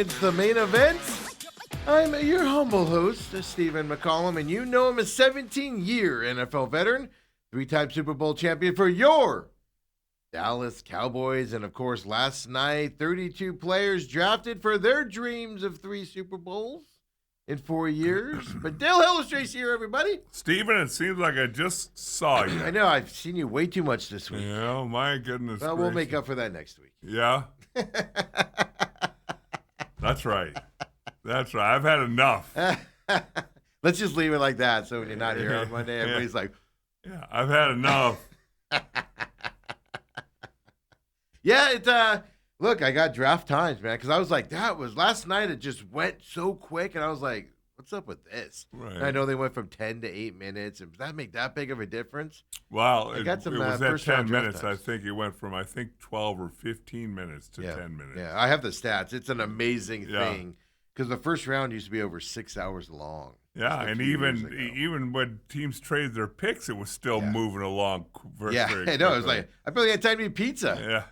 It's the main event. I'm your humble host, Stephen McCollum, and you know him as 17-year NFL veteran, three-time Super Bowl champion for your Dallas Cowboys. And, of course, last night, 32 players drafted for their dreams of 3 Super Bowls in 4 years. But Dale Hellestrace here, everybody. Steven, it seems like I just saw you. I know, I've seen you way too much this week. Yeah, my goodness. Well, we'll make up for that next week. Yeah? That's right. That's right. I've had enough. Let's just leave it like that so when you're not here on Monday, everybody's like, yeah, I've had enough. yeah, look, I got draft times, man, because I was like, last night it just went so quick, and I was like, what's up with this? Right. And I know they went from 10 to 8 minutes, and does that make that big of a difference? Well, I got some, it was at first round 10 draft minutes. times. I think it went from, 12 or 15 minutes to 10 minutes. Yeah, I have the stats. It's an amazing Yeah. thing, because the first round used to be over 6 hours long. Yeah, Just a and few years ago. even when teams traded their picks, it was still moving along very Yeah, very I know. It was quickly. like, I barely had time to eat pizza. Yeah.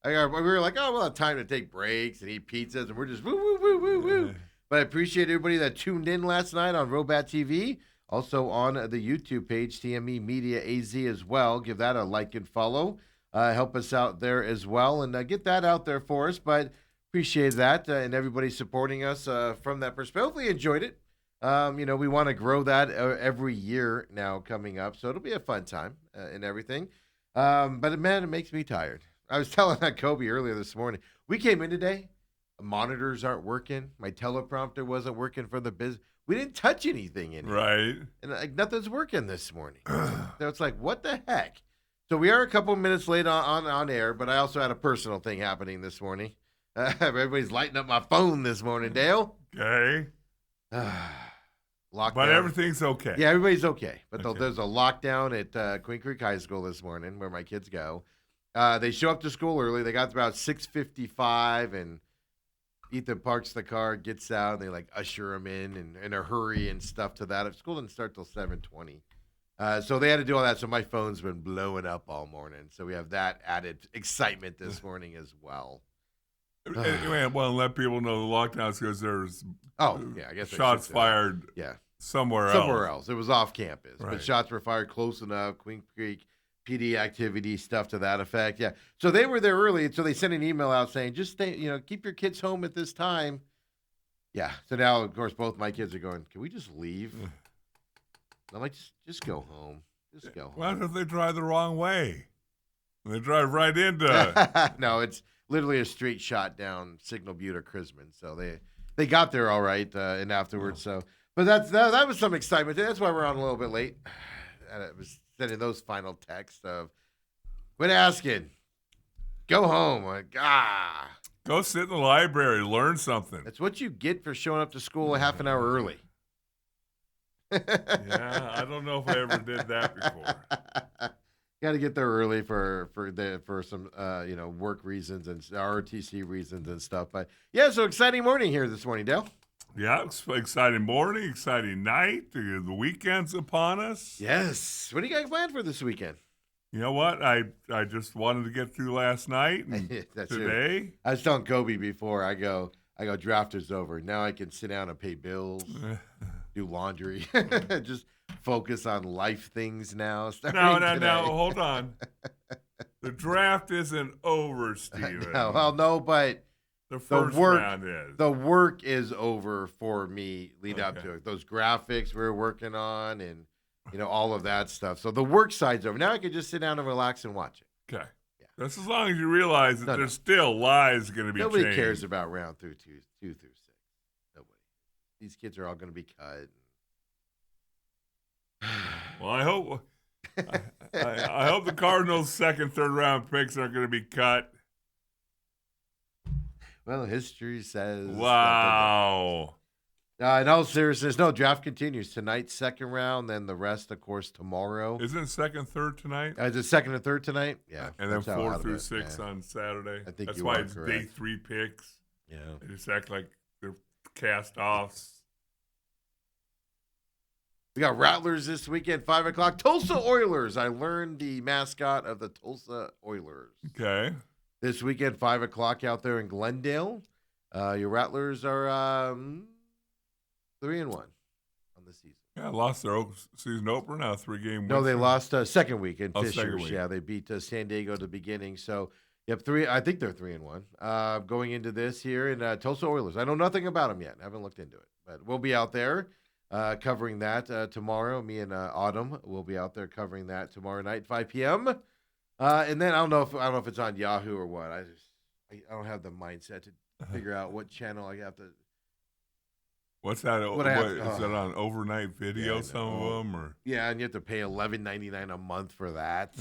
We were like, oh, we'll have time to take breaks and eat pizzas, and we're just woo, woo, woo, woo, woo. But I appreciate everybody that tuned in last night on Robat TV, also on the YouTube page, TME Media AZ as well. Give that a like and follow. Help us out there as well, and get that out there for us. But appreciate that, and everybody supporting us from that perspective. Hopefully you enjoyed it. We want to grow that every year now coming up, so it'll be a fun time and everything. But, man, it makes me tired. I was telling that Kobe earlier this morning. We came in today. Monitors aren't working. My teleprompter wasn't working for the business. We didn't touch anything in here. Right. And like nothing's working this morning. So it's like, what the heck? So we are a couple minutes late on air, but I also had a personal thing happening this morning. Everybody's lighting up my phone this morning, Dale. Okay. Lockdown. But everything's okay. Yeah, everybody's okay. But Okay. there's a lockdown at Queen Creek High School this morning where my kids go. They show up to school early. They got about 6:55, and Ethan parks the car, gets out, and they like usher him in a hurry and stuff to that. School didn't start till 7:20. So they had to do all that. So my phone's been blowing up all morning. So we have that added excitement this morning as well. Anyway, well, let people know the lockdowns because there's Oh, yeah, I guess I shots should say that. fired Yeah. somewhere else. It was off campus, but Right. shots were fired close enough. Queen Creek PD activity, stuff to that effect. Yeah. So they were there early, and so they sent an email out saying, just stay, keep your kids home at this time. Yeah. So now, of course, both my kids are going, can we just leave? I'm like, just go home. Just go home. What if they drive the wrong way? They drive right into No, it's literally a straight shot down Signal Butte or Chrisman. So they got there all right, and afterwards. So, but that was some excitement. That's why we're on a little bit late. And it was sending those final texts of, quit asking, go home. Like, go sit in the library, learn something. that's what you get for showing up to school a half an hour early. Yeah, I don't know if I ever did that before. Got to get there early for some work reasons and ROTC reasons and stuff. But yeah, so exciting morning here this morning, Dale. Yeah, exciting morning, exciting night. The weekend's upon us. Yes. What do you guys planned for this weekend? You know what? I just wanted to get through last night and That's it. today. I was telling Kobe before I go draft is over. Now I can sit down and pay bills, do laundry, just focus on life things now. No, hold on. The draft isn't over, Steven. No, but The first round is. the work is over for me lead up Okay. to it. Those graphics we were working on and all of that stuff. So the work side's over. Now I can just sit down and relax and watch it. Okay. Yeah. That's as long as you realize that No. there's still lives going to be Nobody changed. cares about round two through 6. Nobody. These kids are all going to be cut. Well, I hope I hope the Cardinals' second, third round picks aren't going to be cut. Well, history says. Wow. In all seriousness, no, draft continues tonight, second round, then the rest, of course, tomorrow. Isn't it second, third tonight? Is it second and third tonight? Yeah. And then that's how out 4 of through it, 6 yeah. on Saturday. I think That's you why are it's day correct. 3 picks. Yeah. They just act like they're cast offs. We got Rattlers this weekend, 5 o'clock. Tulsa Oilers. I learned the mascot of the Tulsa Oilers. Okay. This weekend, 5 o'clock out there in Glendale. Your Rattlers are 3-1 on the season. Yeah, lost their season opener, now 3-game win. No, they lost second week in second Fishers. week. Yeah, they beat San Diego at the beginning. So, yep, I think they're 3-1 going into this here in Tulsa Oilers. I know nothing about them yet. I haven't looked into it, but we'll be out there covering that tomorrow. Me and Autumn will be out there covering that tomorrow night, 5 p.m. And then I don't know if it's on Yahoo or what. I don't have the mindset to figure out what channel I have to. What's that? Is that on overnight video? Some of them, or yeah, and you have to pay $11.99 a month for that.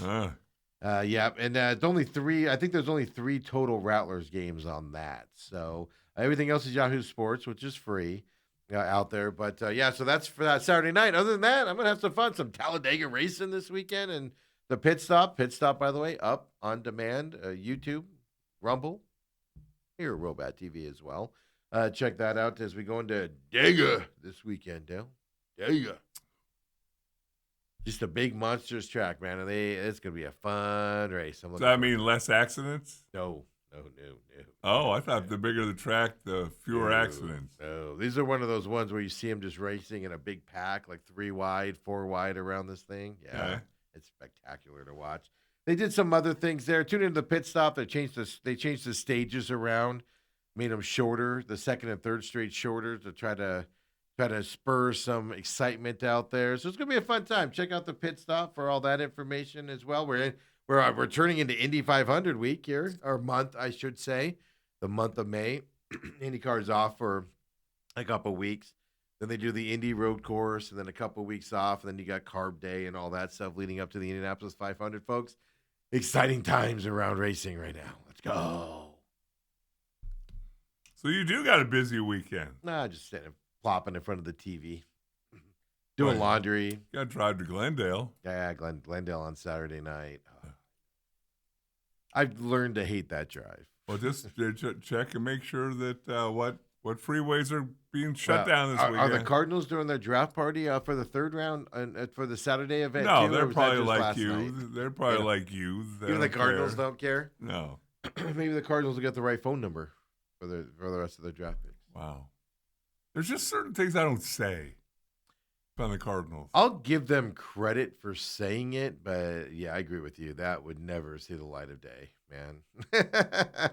Yeah, and it's only 3. I think there's only 3 total Rattlers games on that. So everything else is Yahoo Sports, which is free out there. But yeah, so that's for that Saturday night. Other than that, I'm gonna have some fun. Some Talladega racing this weekend, and the pit stop. By the way, up on demand, YouTube, Rumble, here at Robat TV as well. Check that out as we go into Dega this weekend, Dale. Dega. Just a big monsters track, man. And it's going to be a fun race. Does that mean less accidents? No. Oh, I thought the bigger the track, the fewer accidents. No, these are one of those ones where you see them just racing in a big pack, like 3 wide, 4 wide around this thing. Yeah, okay. It's spectacular to watch. They did some other things there. Tune into the pit stop. They changed the stages around. Made them shorter, the second and third straight shorter to try to spur some excitement out there. So it's gonna be a fun time. Check out the pit stop for all that information as well. We're turning into Indy 500 week here, or month, I should say, the month of May. IndyCar's off for a couple weeks. Then they do the Indy Road Course, and then a couple weeks off, and then you got Carb Day and all that stuff leading up to the Indianapolis 500, folks. Exciting times around racing right now. Let's go. So you do got a busy weekend. Nah, just sitting plopping in front of the TV. Doing laundry. Got to drive to Glendale. Yeah, Glendale on Saturday night. I've learned to hate that drive. Well, just check and make sure that what freeways are being shut down this weekend. Are the Cardinals doing their draft party for the third round for the Saturday event? No, too, they're probably like you. Night? They're probably like you. Even the Cardinals don't care? No. Maybe the Cardinals will get the right phone number for the rest of their draft picks. Wow. There's just certain things I don't say on the Cardinals. I'll give them credit for saying it, but yeah, I agree with you. That would never see the light of day, man.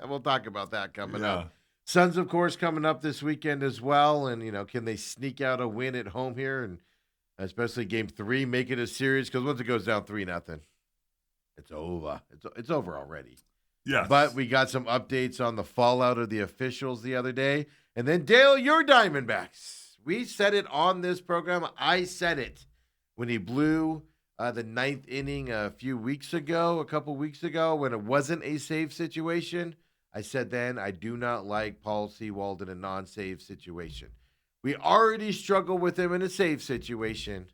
We'll talk about that coming up. Suns, of course, coming up this weekend as well. And, can they sneak out a win at home here? And especially game 3, make it a series? Because once it goes down 3-0, it's over. It's over already. Yes. But we got some updates on the fallout of the officials the other day. And then, Dale, your Diamondbacks. We said it on this program. I said it when he blew the 9th inning a couple weeks ago, when it wasn't a save situation. I said then, I do not like Paul Sewald in a non-save situation. We already struggle with him in a save situation.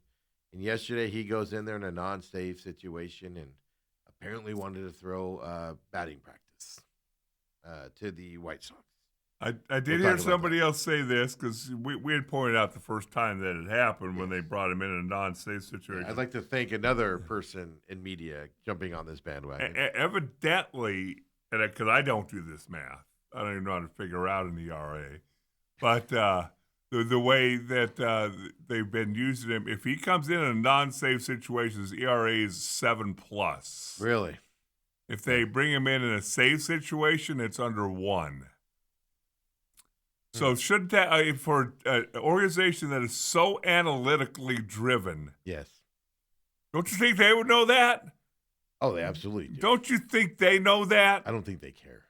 And yesterday he goes in there in a non-save situation and apparently wanted to throw batting practice to the White Sox. I did hear somebody else say this because we had pointed out the first time that it happened when they brought him in a non-safe situation. I'd like to thank another person in media jumping on this bandwagon. Evidently, because I don't do this math, I don't even know how to figure out an ERA, but the way that they've been using him, if he comes in a non-safe situation, his ERA is 7+. Really? If they bring him in a safe situation, it's under 1. So should that for an organization that is so analytically driven? Yes. Don't you think they would know that? Oh, they absolutely do. Don't you think they know that? I don't think they care.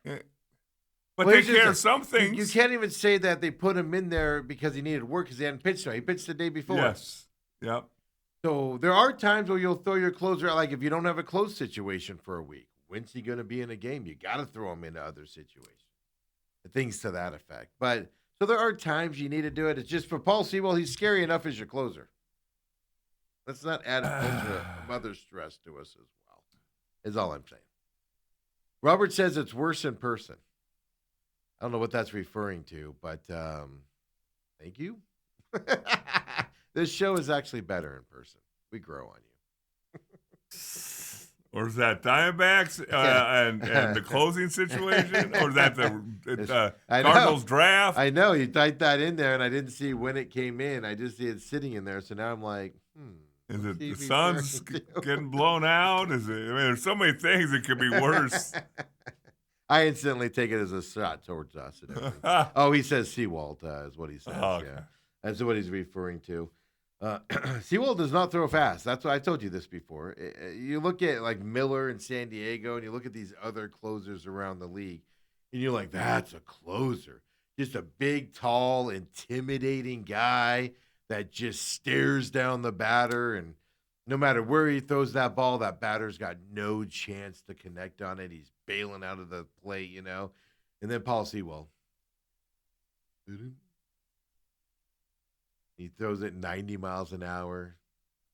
But they care some things. You can't even say that they put him in there because he needed work because he hadn't pitched. He pitched the day before. Yes. Yep. So there are times where you'll throw your closer out, like if you don't have a close situation for a week. When's he going to be in a game? You got to throw him into other situations. Things to that effect. But so there are times you need to do it. It's just for Paul Sewald, he's scary enough as your closer. Let's not add a bunch of other stress to us as well, is all I'm saying. Robert says it's worse in person. I don't know what that's referring to, but thank you. This show is actually better in person. We grow on you. Or is that Diamondbacks and the closing situation? Or is that the I know. Cardinals draft? I know you typed that in there, and I didn't see when it came in. I just see it sitting in there. So now I'm like, Is let's it see the if he's sun's referring to- getting blown out? Is it? I mean, there's so many things that could be worse. I instantly take it as a shot towards us. And everything. Oh, he says Seawald is what he says. Okay. Yeah, that's what he's referring to. Seawald does not throw fast. That's what I told you this before. You look at like Miller in San Diego, and you look at these other closers around the league, and you're like, that's a closer. Just a big, tall, intimidating guy that just stares down the batter, and no matter where he throws that ball, that batter's got no chance to connect on it. He's bailing out of the plate, you know. And then Paul Sewell. He throws it 90 miles an hour.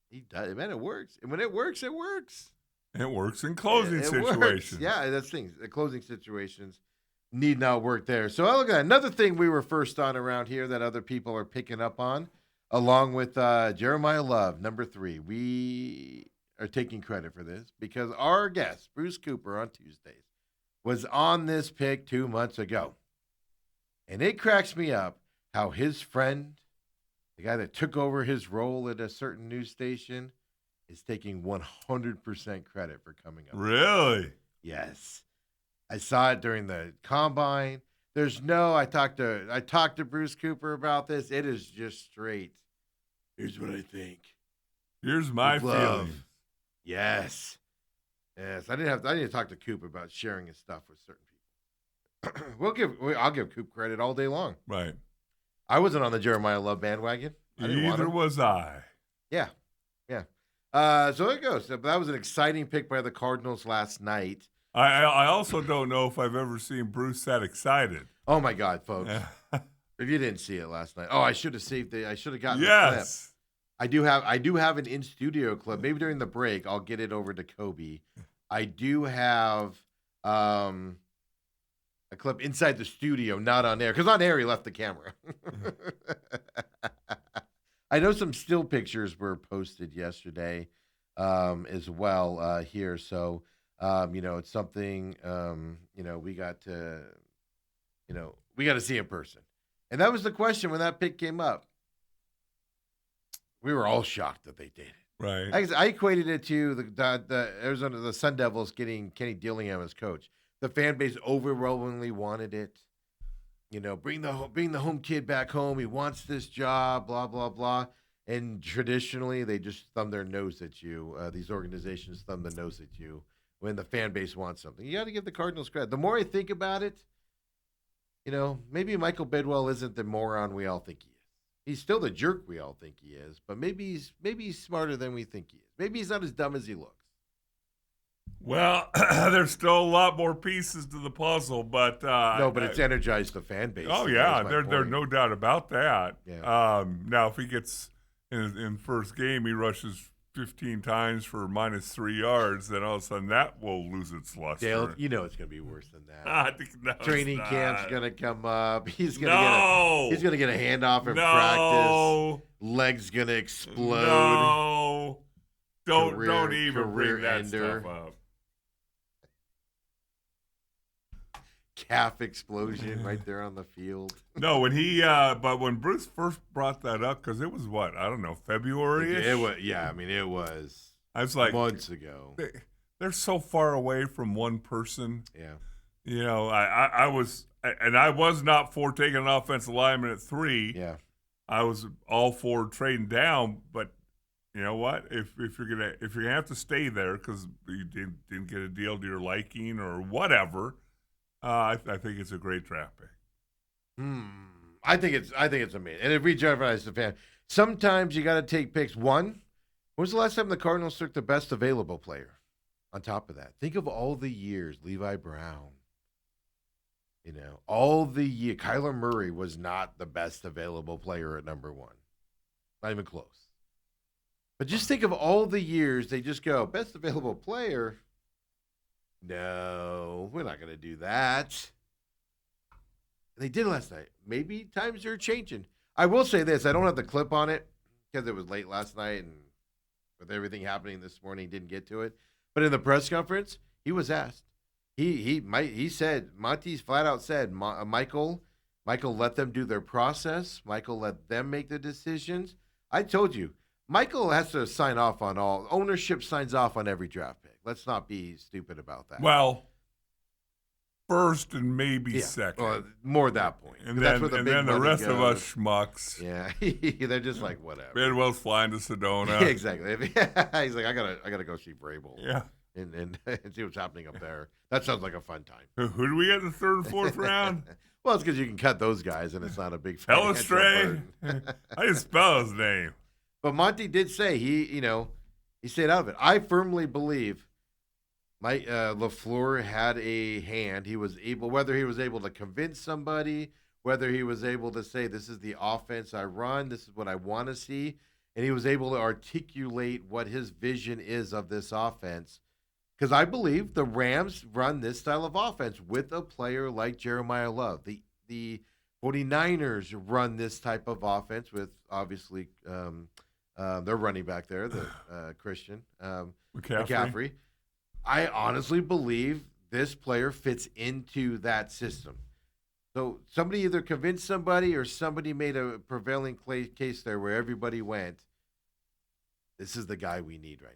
He does, man, it works. And when it works, it works. It works in closing It situations. works. Yeah, that's things. The closing situations need not work there. So I look at another thing we were first on around here that other people are picking up on, along with Jeremiah Love, number 3. We are taking credit for this because our guest, Bruce Cooper, on Tuesdays, was on this pick 2 months ago. And it cracks me up how his friend, the guy that took over his role at a certain news station, is taking 100% credit for coming up. Really? Yes. I saw it during the combine. I talked to Bruce Cooper about this. It is just straight. Here's what I think. Here's my Love. feeling. Yes. Yes. I didn't to talk to Coop about sharing his stuff with certain people. I'll give Coop credit all day long. Right. I wasn't on the Jeremiah Love bandwagon. I didn't want Neither him. was I. Yeah. So there it goes. So that was an exciting pick by the Cardinals last night. I also don't know if I've ever seen Bruce that excited. Oh my God, folks! If you didn't see it last night, I should have saved it. I should have gotten the clip. Yes. I do have an in studio clip. Maybe during the break, I'll get it over to Kobe. I do have a clip inside the studio, not on air, because on air he left the camera. I know some still pictures were posted yesterday as well here. So, it's something, we got to see in person. And that was the question when that pick came up. We were all shocked that they did it. Right. I equated it to the Sun Devils getting Kenny Dillingham as coach. The fan base overwhelmingly wanted it. Bring the home kid back home. He wants this job. Blah blah blah. And traditionally, they just thumb their nose at you. These organizations thumb the nose at you when the fan base wants something. You got to give the Cardinals credit. The more I think about it, maybe Michael Bidwell isn't the moron we all think he is. He's still the jerk we all think he is, but maybe he's smarter than we think he is. Maybe he's not as dumb as he looks. Well, there's still a lot more pieces to the puzzle, but No, but it's energized the fan base. Oh That yeah, was my there's point. no doubt about that. Yeah. Now, if he gets in first game, he rushes 15 times for -3 yards, then all of a sudden that will lose its luster. Dale, it's going to be worse than that. No, Training it's camp's not. going to come up. He's going to get a handoff in practice. No. Legs going to explode. No. Don't even career bring that ender. stuff up. Calf explosion right there on the field. No, when Bruce first brought that up, because it was what, I don't know, February-ish? It was, it was I was like, months ago. they're so far away from one person. Yeah. I was not for taking an offensive lineman at 3. Yeah. I was all for trading down, but you know what? If you're gonna have to stay there because you didn't get a deal to your liking or whatever, I think it's a great draft pick. I think it's amazing. And if we generalize the fan, sometimes you got to take picks. One, when was the last time the Cardinals took the best available player? On top of that, think of all the years Levi Brown. All the year Kyler Murray was not the best available player at number 1, not even close. But just think of all the years they just go best available player. No, we're not going to do that. And they did last night. Maybe times are changing. I will say this. I don't have the clip on it because it was late last night and with everything happening this morning, didn't get to it. But in the press conference, he was asked. He said, Monty's flat out said, Michael let them do their process. Michael let them make the decisions. I told you, Michael has to sign off on all ownership, signs off on every draft pick. Let's not be stupid about that. Well, first and maybe second. Well, more at that point. And that's then, where the the rest goes. of us schmucks. Yeah, they're just like whatever. Bidwell's flying to Sedona. Exactly. He's like, I gotta go see Vrabel. Yeah. And see what's happening up there. That sounds like a fun time. Who do we get in the third and fourth round? Well, it's because you can cut those guys, and it's not a big financial Hellestrain. burden. I didn't spell his name. But Monty did say he stayed out of it. I firmly believe Mike LaFleur had a hand. He was able, whether he was able to convince somebody, whether he was able to say, this is the offense I run, this is what I want to see, and he was able to articulate what his vision is of this offense. Because I believe the Rams run this style of offense with a player like Jeremiah Love. The 49ers run this type of offense with, obviously, their running back there, the Christian McCaffrey. I honestly believe this player fits into that system. So somebody either convinced somebody or somebody made a prevailing case there where everybody went, this is the guy we need right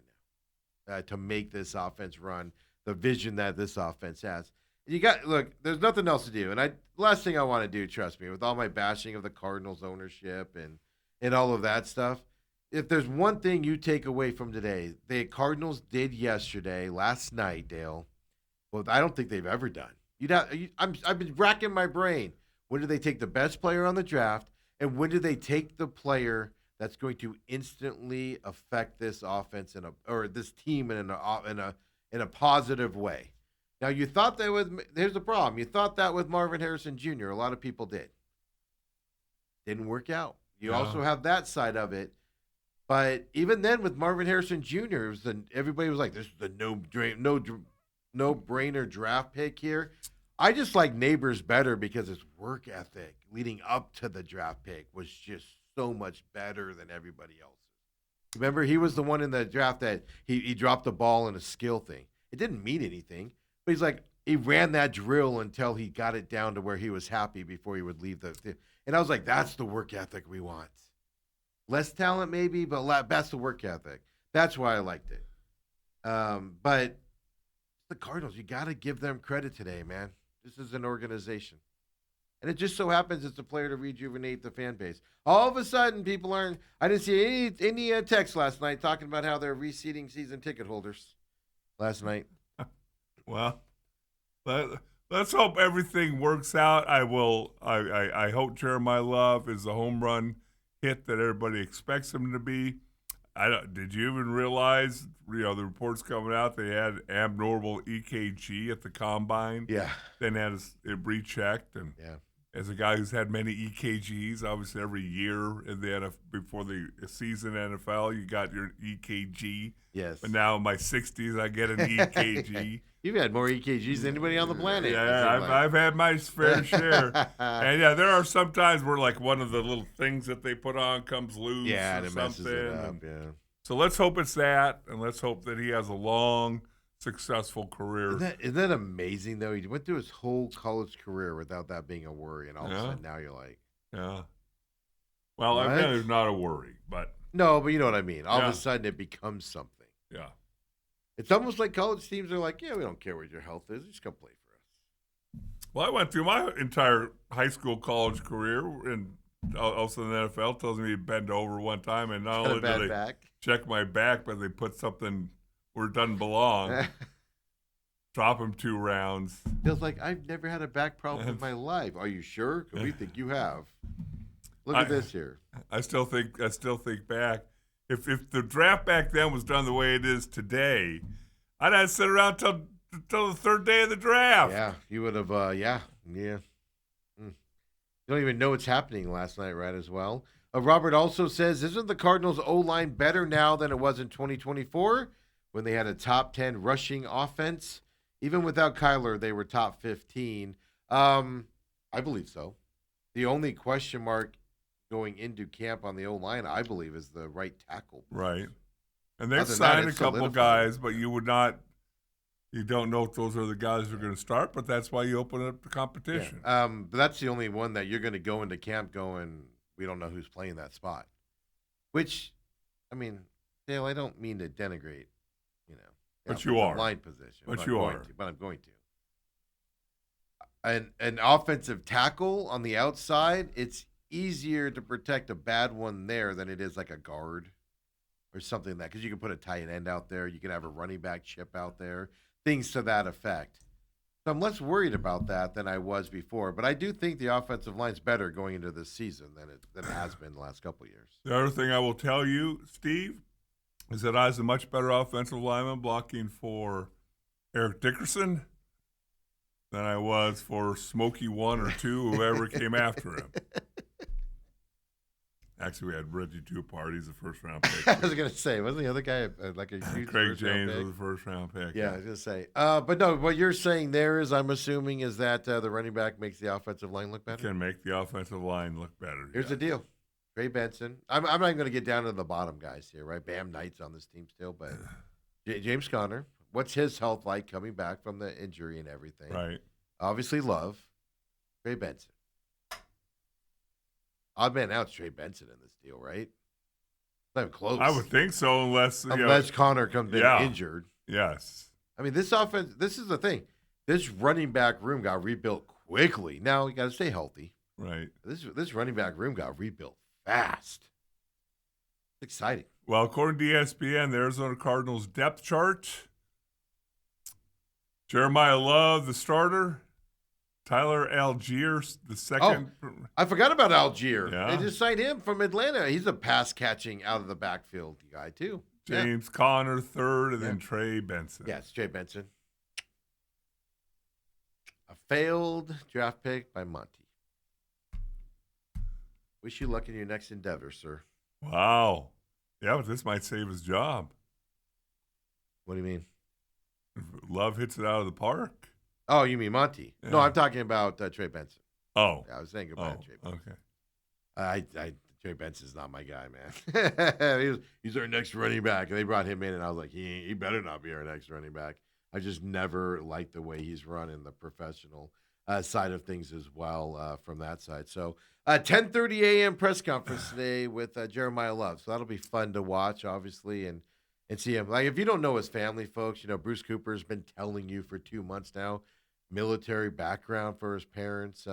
now to make this offense run the vision that this offense has. Look, there's nothing else to do. And last thing I want to do, trust me, with all my bashing of the Cardinals ownership and all of that stuff, if there's one thing you take away from today, the Cardinals did last night, Dale, well, I don't think they've ever done. I've been racking my brain. When do they take the best player on the draft, and when do they take the player that's going to instantly affect this offense or this team in a positive way? Now, you thought that here's the problem. You thought that with Marvin Harrison Jr. A lot of people did. Didn't work out. You also have that side of it. But even then, with Marvin Harrison Jr., everybody was like, "This is the no-brainer draft pick here." I just like Neighbors better because his work ethic leading up to the draft pick was just so much better than everybody else. Remember, he was the one in the draft that he dropped the ball in a skill thing. It didn't mean anything, but he's like, he ran that drill until he got it down to where he was happy before he would leave and I was like, that's the work ethic we want. Less talent maybe, but that's the work ethic. That's why I liked it. But the Cardinals, you got to give them credit today, man. This is an organization. And it just so happens it's a player to rejuvenate the fan base. All of a sudden, people aren't. I didn't see any text last night talking about how they're reseating season ticket holders last night. Well, let's hope everything works out. I hope Jeremiah Love is the home run hit that everybody expects him to be. Did you even realize, the reports coming out, they had abnormal EKG at the combine? Yeah. Then had it rechecked, and as a guy who's had many EKGs, obviously every year before the season NFL, you got your EKG. Yes. But now in my 60s, I get an EKG. You've had more EKGs than anybody on the planet. Yeah, I've had my fair share. And there are some times where like one of the little things that they put on comes loose or and it something. messes it up, yeah. So let's hope it's that, and let's hope that he has a long, successful career. Isn't that amazing, though? He went through his whole college career without that being a worry, and all of a sudden now you're like... Yeah. Well, I bet it's not a worry, but... No, but you know what I mean. All of a sudden it becomes something. Yeah. It's almost like college teams are like, yeah, we don't care what your health is. Just come play for us. Well, I went through my entire high school, college career, and also the NFL tells me to bend over one time, and not only did they check my back, but they put something where it doesn't belong. Drop him 2 rounds. Feels like I've never had a back problem in my life. Are you sure? Because we think you have. Look at this here. I still think back. If the draft back then was done the way it is today, I'd have to sit around till the third day of the draft. Yeah, you would have. Yeah. You don't even know what's happening last night, right? As well. Robert also says, isn't the Cardinals O-line better now than it was in 2024 when they had a top 10 rushing offense? Even without Kyler, they were top 15. I believe so. The only question mark going into camp on the O-line, I believe, is the right tackle. Right. And they've signed a couple of guys, but you would not You don't know if those are the guys who are going to start, but that's why you open up the competition. But that's the only one that you're going to go into camp going, we don't know who's playing that spot. Which, I mean, Dale, I don't mean to denigrate, the But you offensive are. line position. But I'm you going are. to, but I'm going to. An offensive tackle on the outside, it's easier to protect a bad one there than it is like a guard or something like that, because you can put a tight end out there. You can have a running back chip out there, things to that effect. So I'm less worried about that than I was before. But I do think the offensive line's better going into this season than it has been the last couple of years. The other thing I will tell you, Steve, is that I was a much better offensive lineman blocking for Eric Dickerson than I was for Smokey 1 or 2, whoever came after him. Actually, we had Reggie Tupart. He's a first-round pick. I was going to say, wasn't the other guy like a huge Craig first-round James pick? was a first-round pick. Yeah, I was going to say. But no, what you're saying there is, I'm assuming, is that the running back makes the offensive line look better? Can make the offensive line look better. Here's the deal. Trey Benson. I'm not even going to get down to the bottom guys here, right? Bam Knight's on this team still, but James Conner, what's his health like coming back from the injury and everything? Right. Obviously, Love. Trey Benson. Odd man out, Trey Benson in this deal, right? Not even close. I would think so, unless Connor comes in injured. Yes. I mean, this offense. This is the thing. This running back room got rebuilt quickly. Now you got to stay healthy. Right. This running back room got rebuilt fast. It's exciting. Well, according to ESPN, the Arizona Cardinals depth chart: Jeremiah Love, the starter. Tyler Algier, the second. Oh, I forgot about Algier. Yeah. They just signed him from Atlanta. He's a pass catching out of the backfield guy too. James Conner, third, and then Trey Benson. Yes, Trey Benson. A failed draft pick by Monty. Wish you luck in your next endeavor, sir. Wow. Yeah, but this might save his job. What do you mean? If Love hits it out of the park. Oh, you mean Monty? Yeah. No, I'm talking about Trey Benson. Oh. Yeah, I was saying goodbye to Trey Benson. Okay. Trey Benson's not my guy, man. he's our next running back, and they brought him in, and I was like, he better not be our next running back. I just never liked the way he's run in the professional side of things as well from that side. So 10:30 a.m. press conference today with Jeremiah Love. So that'll be fun to watch, obviously, and see him. Like, if you don't know his family, folks, Bruce Cooper's been telling you for 2 months now, military background for his parents.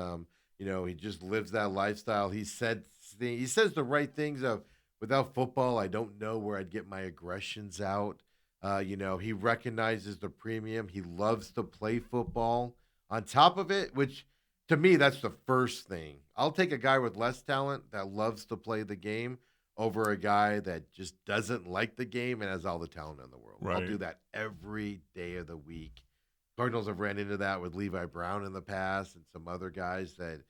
He just lives that lifestyle. He says the right things of, without football, I don't know where I'd get my aggressions out. He recognizes the premium. He loves to play football. On top of it, which to me, that's the first thing. I'll take a guy with less talent that loves to play the game over a guy that just doesn't like the game and has all the talent in the world. Right. I'll do that every day of the week. Cardinals have ran into that with Levi Brown in the past and some other guys that,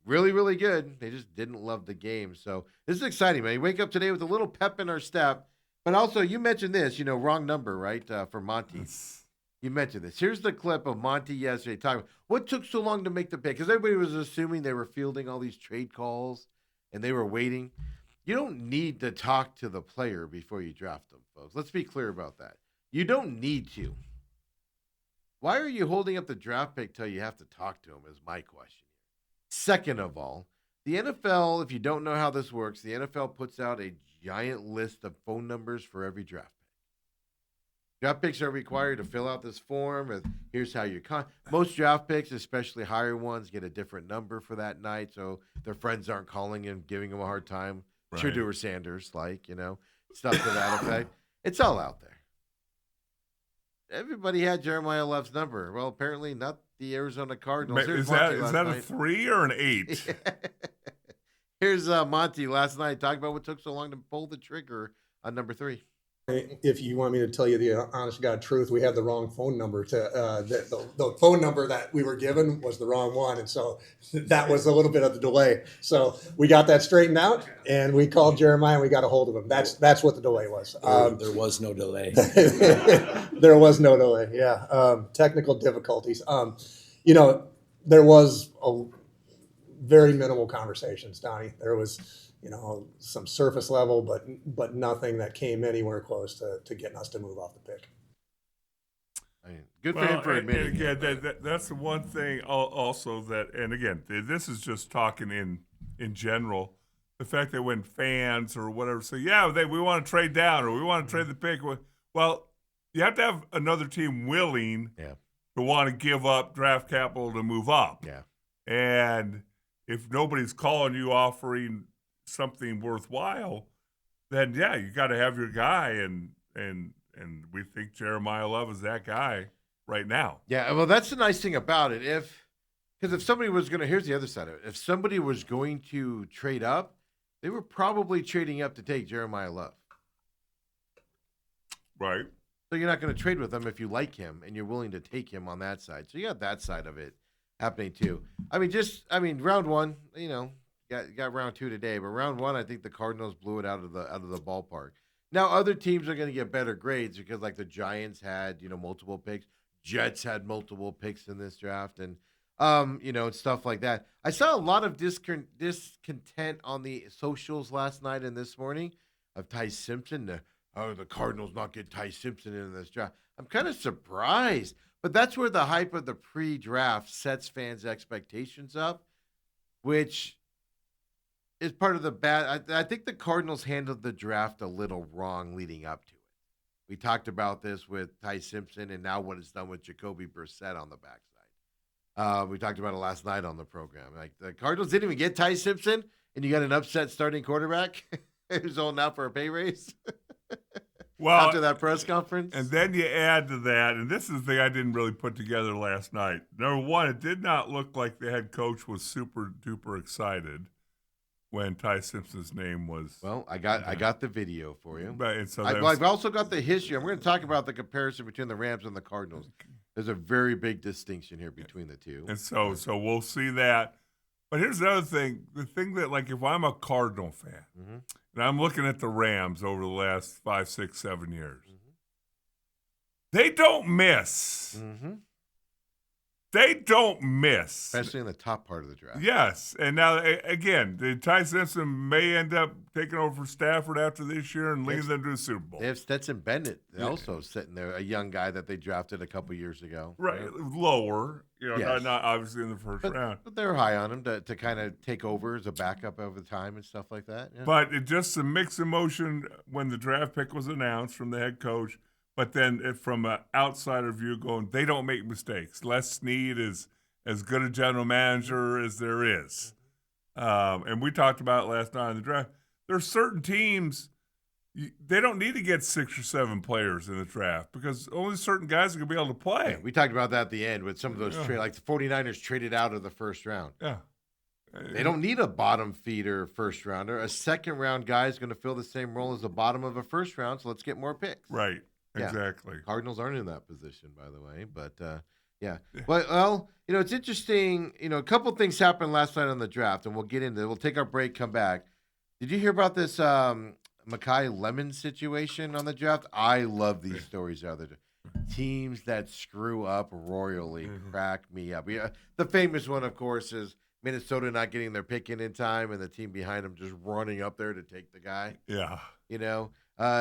really, really good. They just didn't love the game. So this is exciting, man. You wake up today with a little pep in our step. But also, you mentioned this, wrong number, right, for Monty. You mentioned this. Here's the clip of Monty yesterday talking. What took so long to make the pick? Because everybody was assuming they were fielding all these trade calls and they were waiting. You don't need to talk to the player before you draft them, folks. Let's be clear about that. You don't need to. Why are you holding up the draft pick till you have to talk to him is my question. Second of all, the NFL, if you don't know how this works, the NFL puts out a giant list of phone numbers for every draft pick. Draft picks are required to fill out this form. And here's how you most draft picks, especially higher ones, get a different number for that night, so their friends aren't calling and giving them a hard time. Right. Shedeur Sanders, stuff to that effect. It's all out there. Everybody had Jeremiah Love's number. Well, apparently not the Arizona Cardinals. Is that a 3 or an 8? Here's Monty last night talking about what took so long to pull the trigger on number 3. If you want me to tell you the honest to God truth, we had the wrong phone number. The phone number that we were given was the wrong one, and so that was a little bit of the delay. So we got that straightened out, and we called Jeremiah, and we got a hold of him. That's what the delay was. There was no delay. There was no delay. Yeah, technical difficulties. There was a very minimal conversations, Donnie. There was, some surface level, but nothing that came anywhere close to getting us to move off the pick. I mean, Good for him for and admitting again, it. that's the one thing also that, and again, this is just talking in general. The fact that when fans or whatever say, yeah, we want to trade down or we want to trade the pick. Well, you have to have another team willing Yeah. to want to give up draft capital to move up. Yeah. And if nobody's calling you offering something worthwhile, then yeah, you got to have your guy, and we think Jeremiah Love is that guy right now. Yeah, well, that's the nice thing about it. Because if somebody was going to, here's the other side of it. If somebody was going to trade up, they were probably trading up to take Jeremiah Love. Right. So you're not going to trade with him if you like him and you're willing to take him on that side. So you got that side of it happening too. Round one, got round two today, but round one, I think the Cardinals blew it out of the ballpark. Now other teams are going to get better grades because like the Giants had, multiple picks. Jets had multiple picks in this draft and stuff like that. I saw a lot of discontent on the socials last night and this morning of Ty Simpson. The Cardinals not get Ty Simpson in this draft. I'm kind of surprised, but that's where the hype of the pre-draft sets fans' expectations up, which is part of the bad. I think the Cardinals handled the draft a little wrong leading up to it. We talked about this with Ty Simpson and now what it's done with Jacoby Brissett on the backside. We talked about it last night on the program. Like the Cardinals didn't even get Ty Simpson, and you got an upset starting quarterback who's holding out for a pay raise. Well, after that press conference. And then you add to that, and this is the thing I didn't really put together last night. Number one, it did not look like the head coach was super duper excited when Ty Simpson's name was. Well, I got the video for you. But and so I've also got the history. I'm going to talk about the comparison between the Rams and the Cardinals. There's a very big distinction here between the two. And so we'll see that. But here's the other thing. The thing that, like, if I'm a Cardinal fan, and I'm looking at the Rams over the last 5, 6, 7 years, they don't miss. They don't miss. Especially in the top part of the draft. Yes. And now, again, Ty Simpson may end up taking over for Stafford after this year and leading them to the Super Bowl. They have Stetson Bennett also sitting there, a young guy that they drafted a couple years ago. Right. Lower, Yes. not obviously in the first round. But they're high on him to kind of take over as a backup over time and stuff like that. Yeah. But it just a mixed emotion when the draft pick was announced from the head coach. But then from an outsider view going, they don't make mistakes. Les Snead is as good a general manager as there is. And we talked about it last night in the draft. There are certain teams, they don't need to get 6 or 7 players in the draft because only certain guys are going to be able to play. Yeah, we talked about that at the end with some of those trades. Like the 49ers traded out of the first round. Yeah. They don't need a bottom feeder first rounder. A second round guy is going to fill the same role as the bottom of a first round, so let's get more picks. Right. Yeah. Exactly. Cardinals aren't in that position, by the way. But, yeah. Well, it's interesting. A couple things happened last night on the draft, and we'll get into it. We'll take our break, come back. Did you hear about this Mekhi Lemon situation on the draft? I love these stories. Teams that screw up royally crack me up. The famous one, of course, is Minnesota not getting their pick in time and the team behind them just running up there to take the guy. Yeah.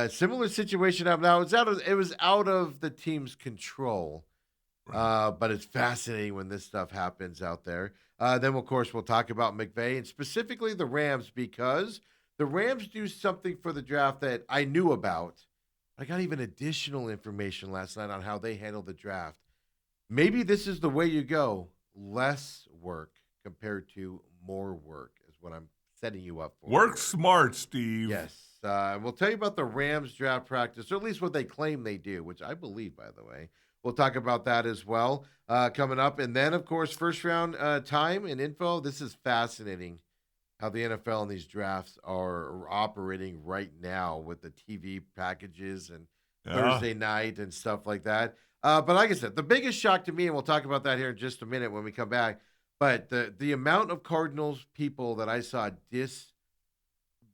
Similar situation happened. Now it was out of the team's control, but it's fascinating when this stuff happens out there. Then of course we'll talk about McVay and specifically the Rams because the Rams do something for the draft that I knew about. I got even additional information last night on how they handled the draft. Maybe this is the way you go: less work compared to more work is what I'm setting you up for. Work smart, Steve. Yes. We'll tell you about the Rams draft practice, or at least what they claim they do, which I believe, by the way. We'll talk about that as well coming up. And then, of course, first round time and info. This is fascinating how the NFL and these drafts are operating right now with the TV packages and Thursday night and stuff like that. But like I said, the biggest shock to me, and we'll talk about that here in just a minute when we come back, but the amount of Cardinals people that I saw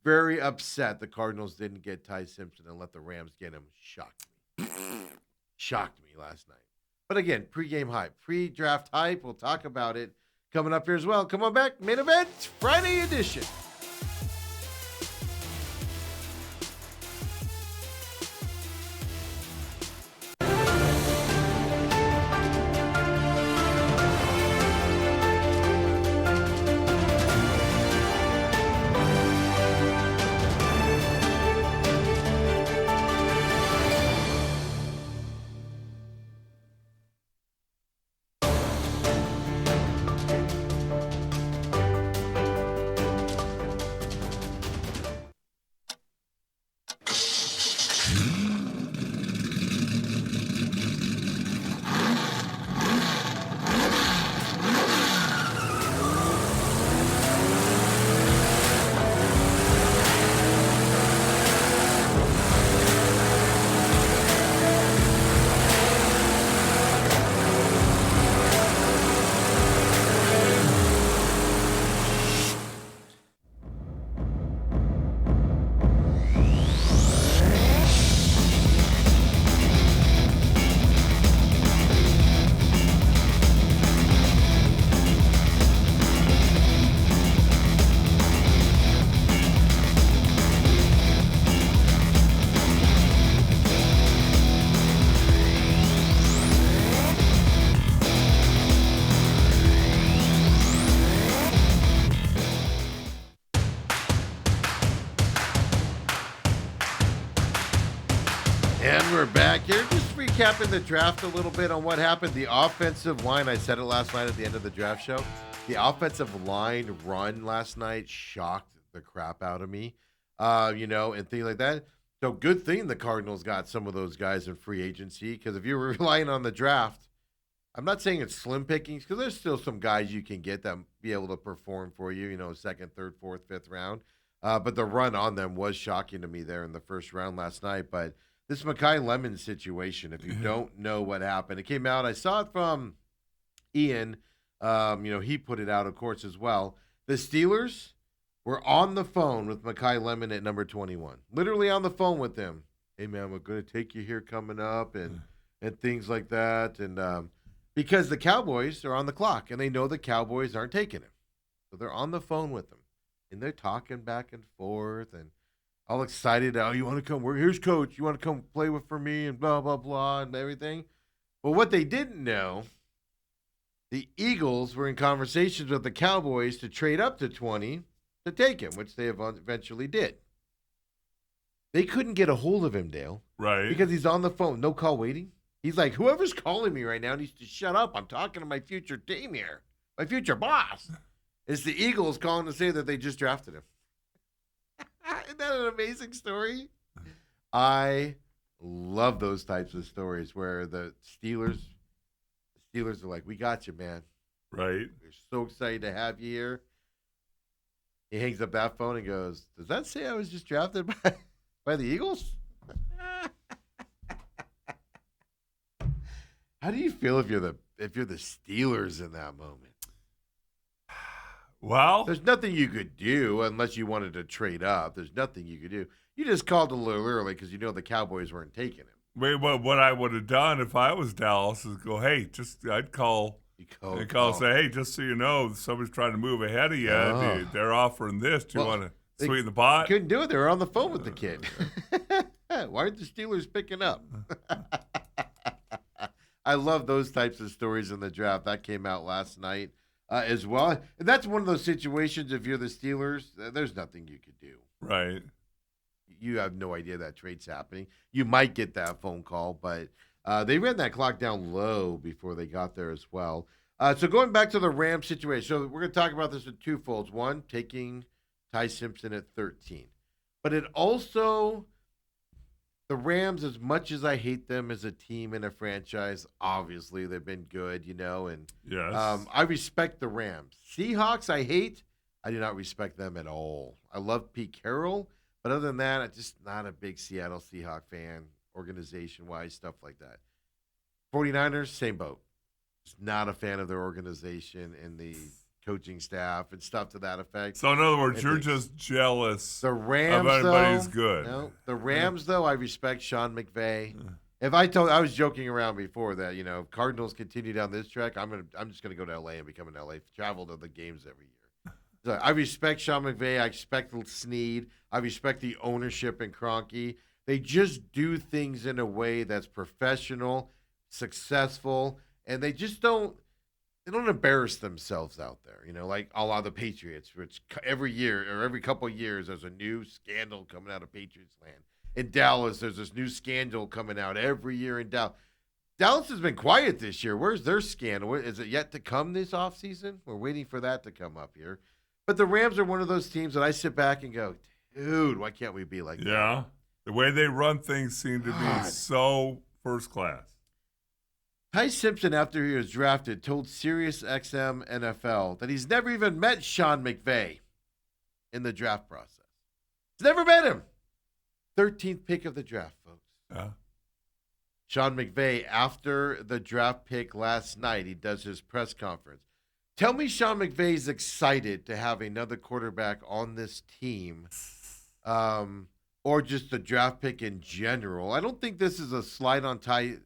very upset the Cardinals didn't get Ty Simpson and let the Rams get him shocked me. Shocked me last night. But again, pregame hype, pre-draft hype. We'll talk about it coming up here as well. Come on back. Main Event Friday edition. recapping the draft a little bit on what happened. The offensive line, I said it last night at the end of the draft show. The offensive line run last night shocked the crap out of me, and things like that. So good thing the Cardinals got some of those guys in free agency, because if you're relying on the draft, I'm not saying it's slim pickings, because there's still some guys you can get that be able to perform for you, second, third, fourth, fifth round. But the run on them was shocking to me there in the first round last night. But this Mekhi Lemon situation, if you don't know what happened, it came out. I saw it from Ian. He put it out, of course, as well. The Steelers were on the phone with Mekhi Lemon at number 21. Literally on the phone with him. Hey, man, we're going to take you here coming up and things like that. And because the Cowboys are on the clock, and they know the Cowboys aren't taking him. So they're on the phone with him. And they're talking back and forth and all excited. Oh, you want to come? Here's Coach. You want to come play for me and blah, blah, blah and everything. But what they didn't know, the Eagles were in conversations with the Cowboys to trade up to 20 to take him, which they eventually did. They couldn't get a hold of him, Dale. Right. Because he's on the phone. No call waiting. He's like, whoever's calling me right now needs to shut up. I'm talking to my future team here. My future boss. It's the Eagles calling to say that they just drafted him. Isn't that an amazing story? I love those types of stories where the Steelers are like, we got you, man. Right. We're so excited to have you here. He hangs up that phone and goes, does that say I was just drafted by the Eagles? How do you feel if you're the Steelers in that moment? Well, there's nothing you could do unless you wanted to trade up. There's nothing you could do. You just called a little early because you know the Cowboys weren't taking him. Wait, what I would have done if I was Dallas is go, hey, I'd call and say, hey, just so you know, somebody's trying to move ahead of you. Oh. They're offering this. Do you want to sweeten the pot? Couldn't do it. They were on the phone with the kid. Why aren't the Steelers picking up? I love those types of stories in the draft. That came out last night. As well. And that's one of those situations, if you're the Steelers, there's nothing you could do. Right. You have no idea that trade's happening. You might get that phone call, but they ran that clock down low before they got there as well. So going back to the Rams situation, so we're going to talk about this in two folds. One, taking Ty Simpson at 13. But it also, the Rams, as much as I hate them as a team and a franchise, obviously they've been good, and yes. I respect the Rams. Seahawks, I hate. I do not respect them at all. I love Pete Carroll, but other than that, I'm just not a big Seattle Seahawk fan, organization-wise, stuff like that. 49ers, same boat. Just not a fan of their organization and the coaching staff and stuff to that effect. So in other words, you're just jealous the Rams, of anybody's good. No, the Rams, though, I respect Sean McVay. If I was joking around before that, if Cardinals continue down this track, I'm just gonna go to LA and become an LA, travel to the games every year. So I respect Sean McVay. I respect Snead. I respect the ownership in Kroenke. They just do things in a way that's professional, successful, and they just don't embarrass themselves out there, like a lot of the Patriots, which every year or every couple of years there's a new scandal coming out of Patriots land. In Dallas, there's this new scandal coming out every year in Dallas. Dallas has been quiet this year. Where's their scandal? Is it yet to come this offseason? We're waiting for that to come up here. But the Rams are one of those teams that I sit back and go, dude, why can't we be like that? Yeah. The way they run things seem to be so first class. Ty Simpson, after he was drafted, told SiriusXM NFL that he's never even met Sean McVay in the draft process. He's never met him. 13th pick of the draft, folks. Yeah. Sean McVay, after the draft pick last night, he does his press conference. Tell me Sean McVay's excited to have another quarterback on this team, or just the draft pick in general. I don't think this is a slide on Ty.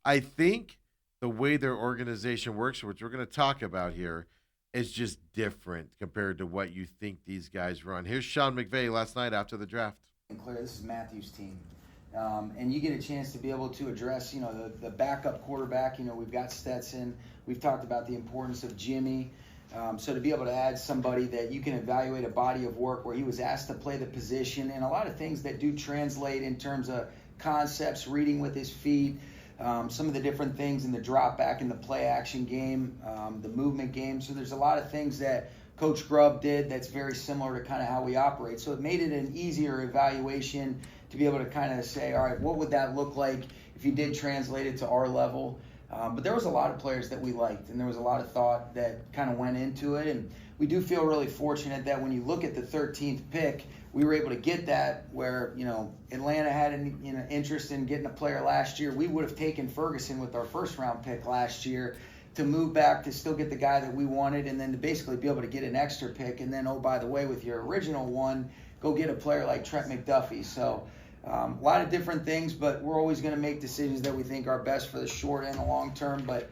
I think the way their organization works, which we're going to talk about here, is just different compared to what you think these guys run. Here's Sean McVay last night after the draft. Claire, this is Matthew's team. And you get a chance to be able to address, the backup quarterback. We've got Stetson. We've talked about the importance of Jimmy. So to be able to add somebody that you can evaluate a body of work where he was asked to play the position and a lot of things that do translate in terms of concepts, reading with his feet, some of the different things in the drop back in the play action game, the movement game. So there's a lot of things that Coach Grubb did that's very similar to kind of how we operate. So it made it an easier evaluation to be able to kind of say, all right, what would that look like if you did translate it to our level? But there was a lot of players that we liked, and there was a lot of thought that kind of went into it. And we do feel really fortunate that when you look at the 13th pick, we were able to get that where, Atlanta had an interest in getting a player last year. We would have taken Ferguson with our first round pick last year to move back to still get the guy that we wanted, and then to basically be able to get an extra pick. And then, oh, by the way, with your original one, go get a player like Trent McDuffie. So a lot of different things, but we're always going to make decisions that we think are best for the short and the long term. But,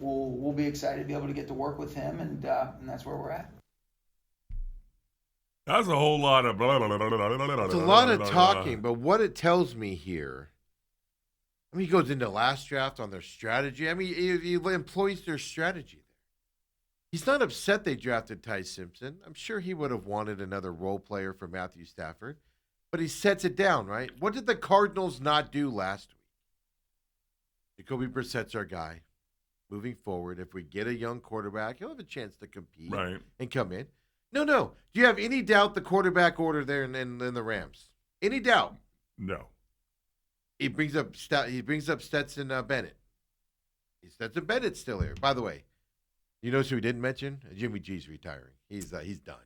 we'll be excited to be able to get to work with him, and that's where we're at. That's a whole lot of blah, blah, blah, blah, blah, blah, blah, It's a lot of talking, but what it tells me here, he goes into last draft on their strategy. He employs their strategy there. He's not upset they drafted Ty Simpson. I'm sure he would have wanted another role player for Matthew Stafford, but he sets it down, right? What did the Cardinals not do last week? Jacoby Brissett's our guy. Moving forward, if we get a young quarterback, he'll have a chance to compete and come in. No. Do you have any doubt the quarterback order there in the Rams? Any doubt? No. He brings up Stetson Bennett. Stetson Bennett's still here. By the way, you know who we didn't mention? Jimmy G's retiring. He's done.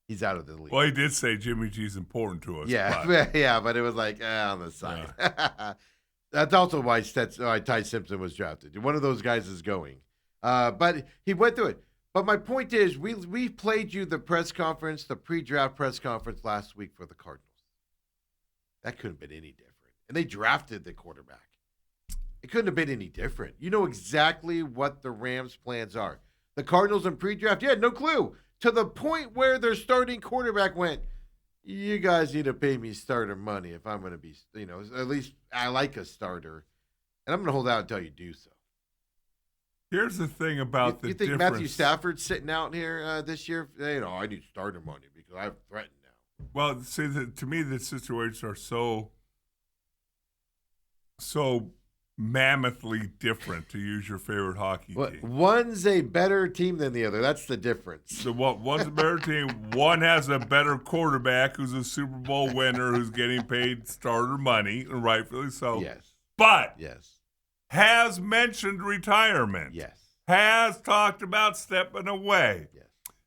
He's out of the league. Well, he did say Jimmy G's important to us. Yeah, but yeah, but it was like on the side. Yeah. That's also why Ty Simpson was drafted. One of those guys is going. But he went through it. But my point is, we played you the press conference, the pre-draft press conference last week for the Cardinals. That couldn't have been any different. And they drafted the quarterback. It couldn't have been any different. You know exactly what the Rams' plans are. The Cardinals in pre-draft, you had no clue. To the point where their starting quarterback went, you guys need to pay me starter money if I'm going to be, at least I like a starter. And I'm going to hold out until you do so. Here's the thing about you the think difference. Matthew Stafford's sitting out here this year? I need starter money because I've threatened now. Well, see, to me, the situations are so mammothly different, to use your favorite hockey team. One's a better team than the other. That's the difference. So one's a better team. One has a better quarterback who's a Super Bowl winner who's getting paid starter money, and rightfully so. Yes. But yes. Has mentioned retirement. Yes. Has talked about stepping away. Yes.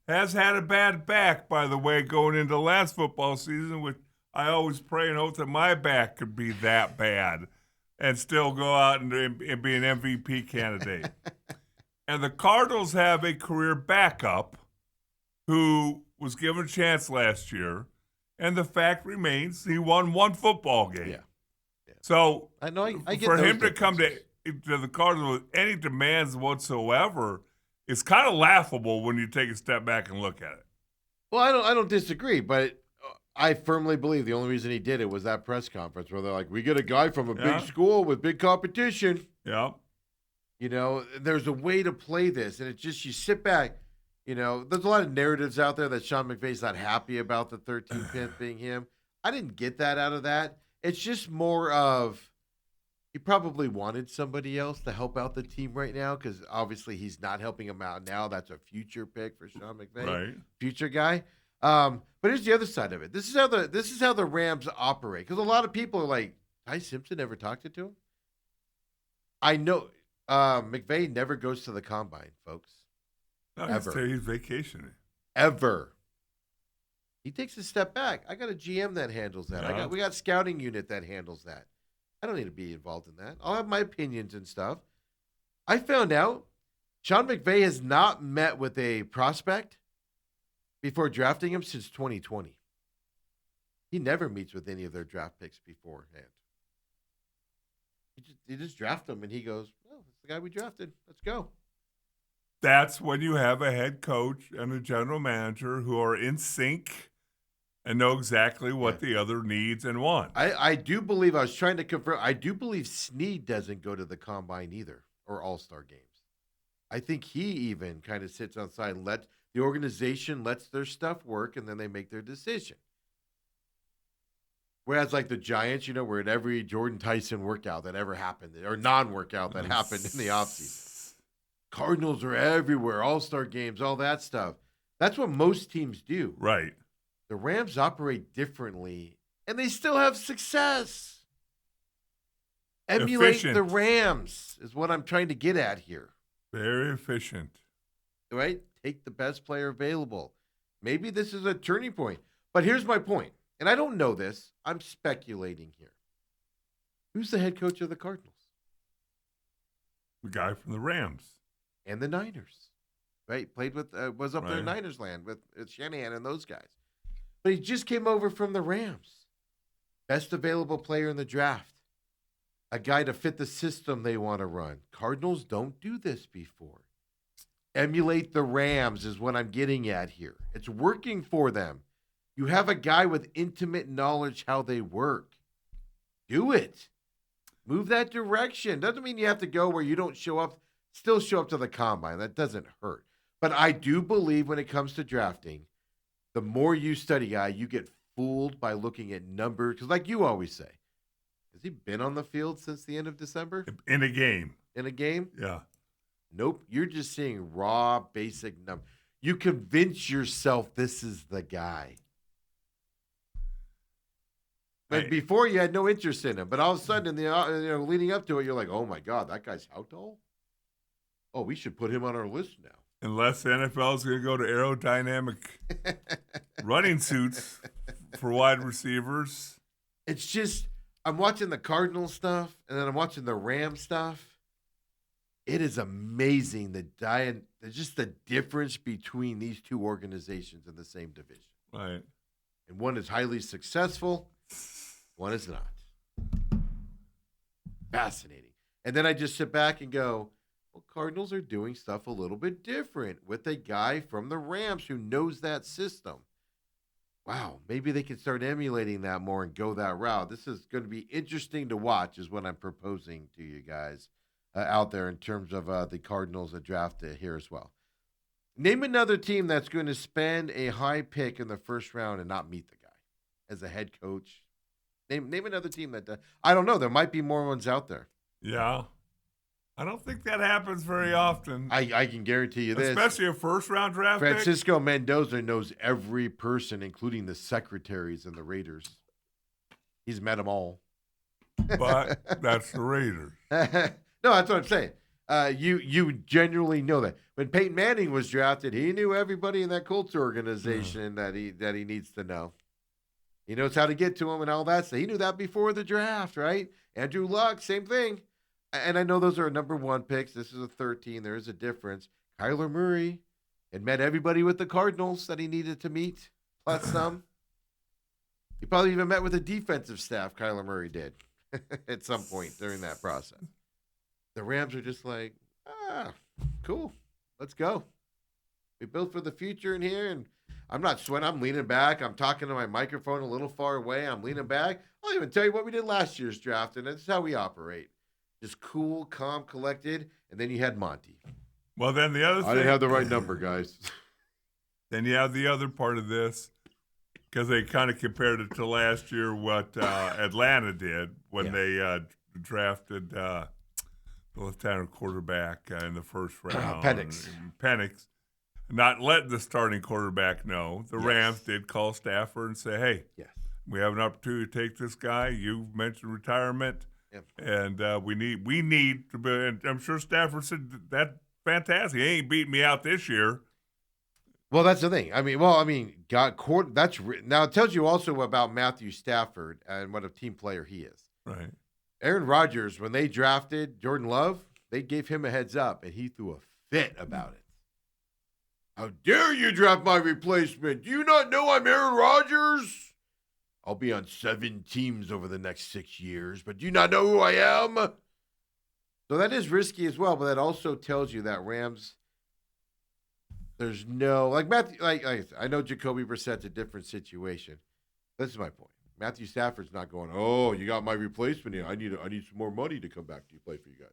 Has had a bad back, by the way, going into last football season, which I always pray and hope that my back could be that bad and still go out and be an MVP candidate. And the Cardinals have a career backup who was given a chance last year, and the fact remains he won one football game. Yeah. So I get for those him to come to the Cardinals with any demands whatsoever, it's kind of laughable when you take a step back and look at it. Well, I don't disagree, but I firmly believe the only reason he did it was that press conference where they're like, we get a guy from a big school with big competition. Yeah. There's a way to play this, and it's just you sit back. There's a lot of narratives out there that Sean McVay's not happy about the 13th pick being him. I didn't get that out of that. It's just more of he probably wanted somebody else to help out the team right now because obviously he's not helping him out now. That's a future pick for Sean McVay, Right. Future guy. But here's the other side of it. This is how the Rams operate because a lot of people are like, Ty Simpson never talked to him. I know McVay never goes to the combine, folks. No, Ever. he's vacationing. Ever. He takes a step back. I got a GM that handles that. Yeah. We got scouting unit that handles that. I don't need to be involved in that. I'll have my opinions and stuff. I found out Sean McVay has not met with a prospect before drafting him since 2020. He never meets with any of their draft picks beforehand. He just draft them and he goes, "Oh, that's the guy we drafted. Let's go." That's when you have a head coach and a general manager who are in sync and know exactly what the other needs and wants. I do believe, I was trying to confirm, I do believe Snead doesn't go to the combine either or all-star games. I think he even kind of sits outside and lets the organization lets their stuff work and then they make their decision. Whereas like the Giants, we're at every Jordan Tyson workout that ever happened or non-workout that happened in the offseason. Cardinals are everywhere, all-star games, all that stuff. That's what most teams do. Right. The Rams operate differently, and they still have success. Emulate Efficient. the Rams is what I'm trying to get at here. Very efficient. Right? Take the best player available. Maybe this is a turning point. But here's my point, and I don't know this. I'm speculating here. Who's the head coach of the Cardinals? The guy from the Rams. And the Niners, right? Played with, was up there in Right. Niners land with Shanahan and those guys. But he just came over from the Rams. Best available player in the draft. A guy to fit the system they want to run. Cardinals don't do this before. Emulate the Rams is what I'm getting at here. It's working for them. You have a guy with intimate knowledge how they work. Do it. Move that direction. Doesn't mean you have to go where you don't show up, still show up to the combine. That doesn't hurt. But I do believe when it comes to drafting, the more you study guy, you get fooled by looking at numbers. Because like you always say, has he been on the field since the end of December In a game. in a game? Yeah. Nope. You're just seeing raw, basic numbers. You convince yourself this is the guy. But before you had no interest in him, but all of a sudden, in the leading up to it, you're like, "Oh my God, that guy's how tall? Oh, we should put him on our list now." Unless the NFL is going to go to aerodynamic running suits for wide receivers. It's just I'm watching the Cardinals stuff, and then I'm watching the Rams stuff. It is amazing just the difference between these two organizations in the same division. Right. And one is highly successful, one is not. Fascinating. And then I just sit back and go, well, Cardinals are doing stuff a little bit different with a guy from the Rams who knows that system. Wow, maybe they can start emulating that more and go that route. This is going to be interesting to watch is what I'm proposing to you guys out there in terms of the Cardinals draft here as well. Name another team that's going to spend a high pick in the first round and not meet the guy as a head coach. Name another team that I don't know. There might be more ones out there. Yeah. I don't think that happens very often. I can guarantee you this. Especially a first-round draft pick. Francisco Mendoza knows every person, including the secretaries and the Raiders. He's met them all. But that's the Raiders. No, that's what I'm saying. You genuinely know that. When Peyton Manning was drafted, he knew everybody in that Colts organization that he needs to know. He knows how to get to him and all that stuff. He knew that before the draft, right? Andrew Luck, same thing. And I know those are number one picks. This is a 13. There is a difference. Kyler Murray had met everybody with the Cardinals that he needed to meet, plus some. He probably even met with the defensive staff, Kyler Murray did, at some point during that process. The Rams are just like, cool, let's go. We built for the future in here, and I'm not sweating. I'm leaning back. I'm talking to my microphone a little far away. I'm leaning back. I'll even tell you what we did last year's draft, and that's how we operate. Just cool, calm, collected, and then you had Monty. Well, then the other thing. I didn't have the right number, guys. Then you have the other part of this, because they kind of compared it to last year, what Atlanta did when they drafted the left-handed quarterback in the first round. Penix. Not letting the starting quarterback know. The Rams did call Stafford and say, hey, we have an opportunity to take this guy. You mentioned retirement. Yep. And we need to be, and I'm sure Stafford said, that's fantastic. He ain't beating me out this year. Well, that's the thing. Now it tells you also about Matthew Stafford and what a team player he is. Right. Aaron Rodgers, when they drafted Jordan Love, they gave him a heads up, and he threw a fit about it. How dare you draft my replacement? Do you not know I'm Aaron Rodgers? I'll be on 7 teams over the next 6 years, but do you not know who I am? So that is risky as well, but that also tells you that Rams, there's no, I know Jacoby Brissett's a different situation. This is my point. Matthew Stafford's not going, oh, you got my replacement here. I need some more money to come back to play for you guys.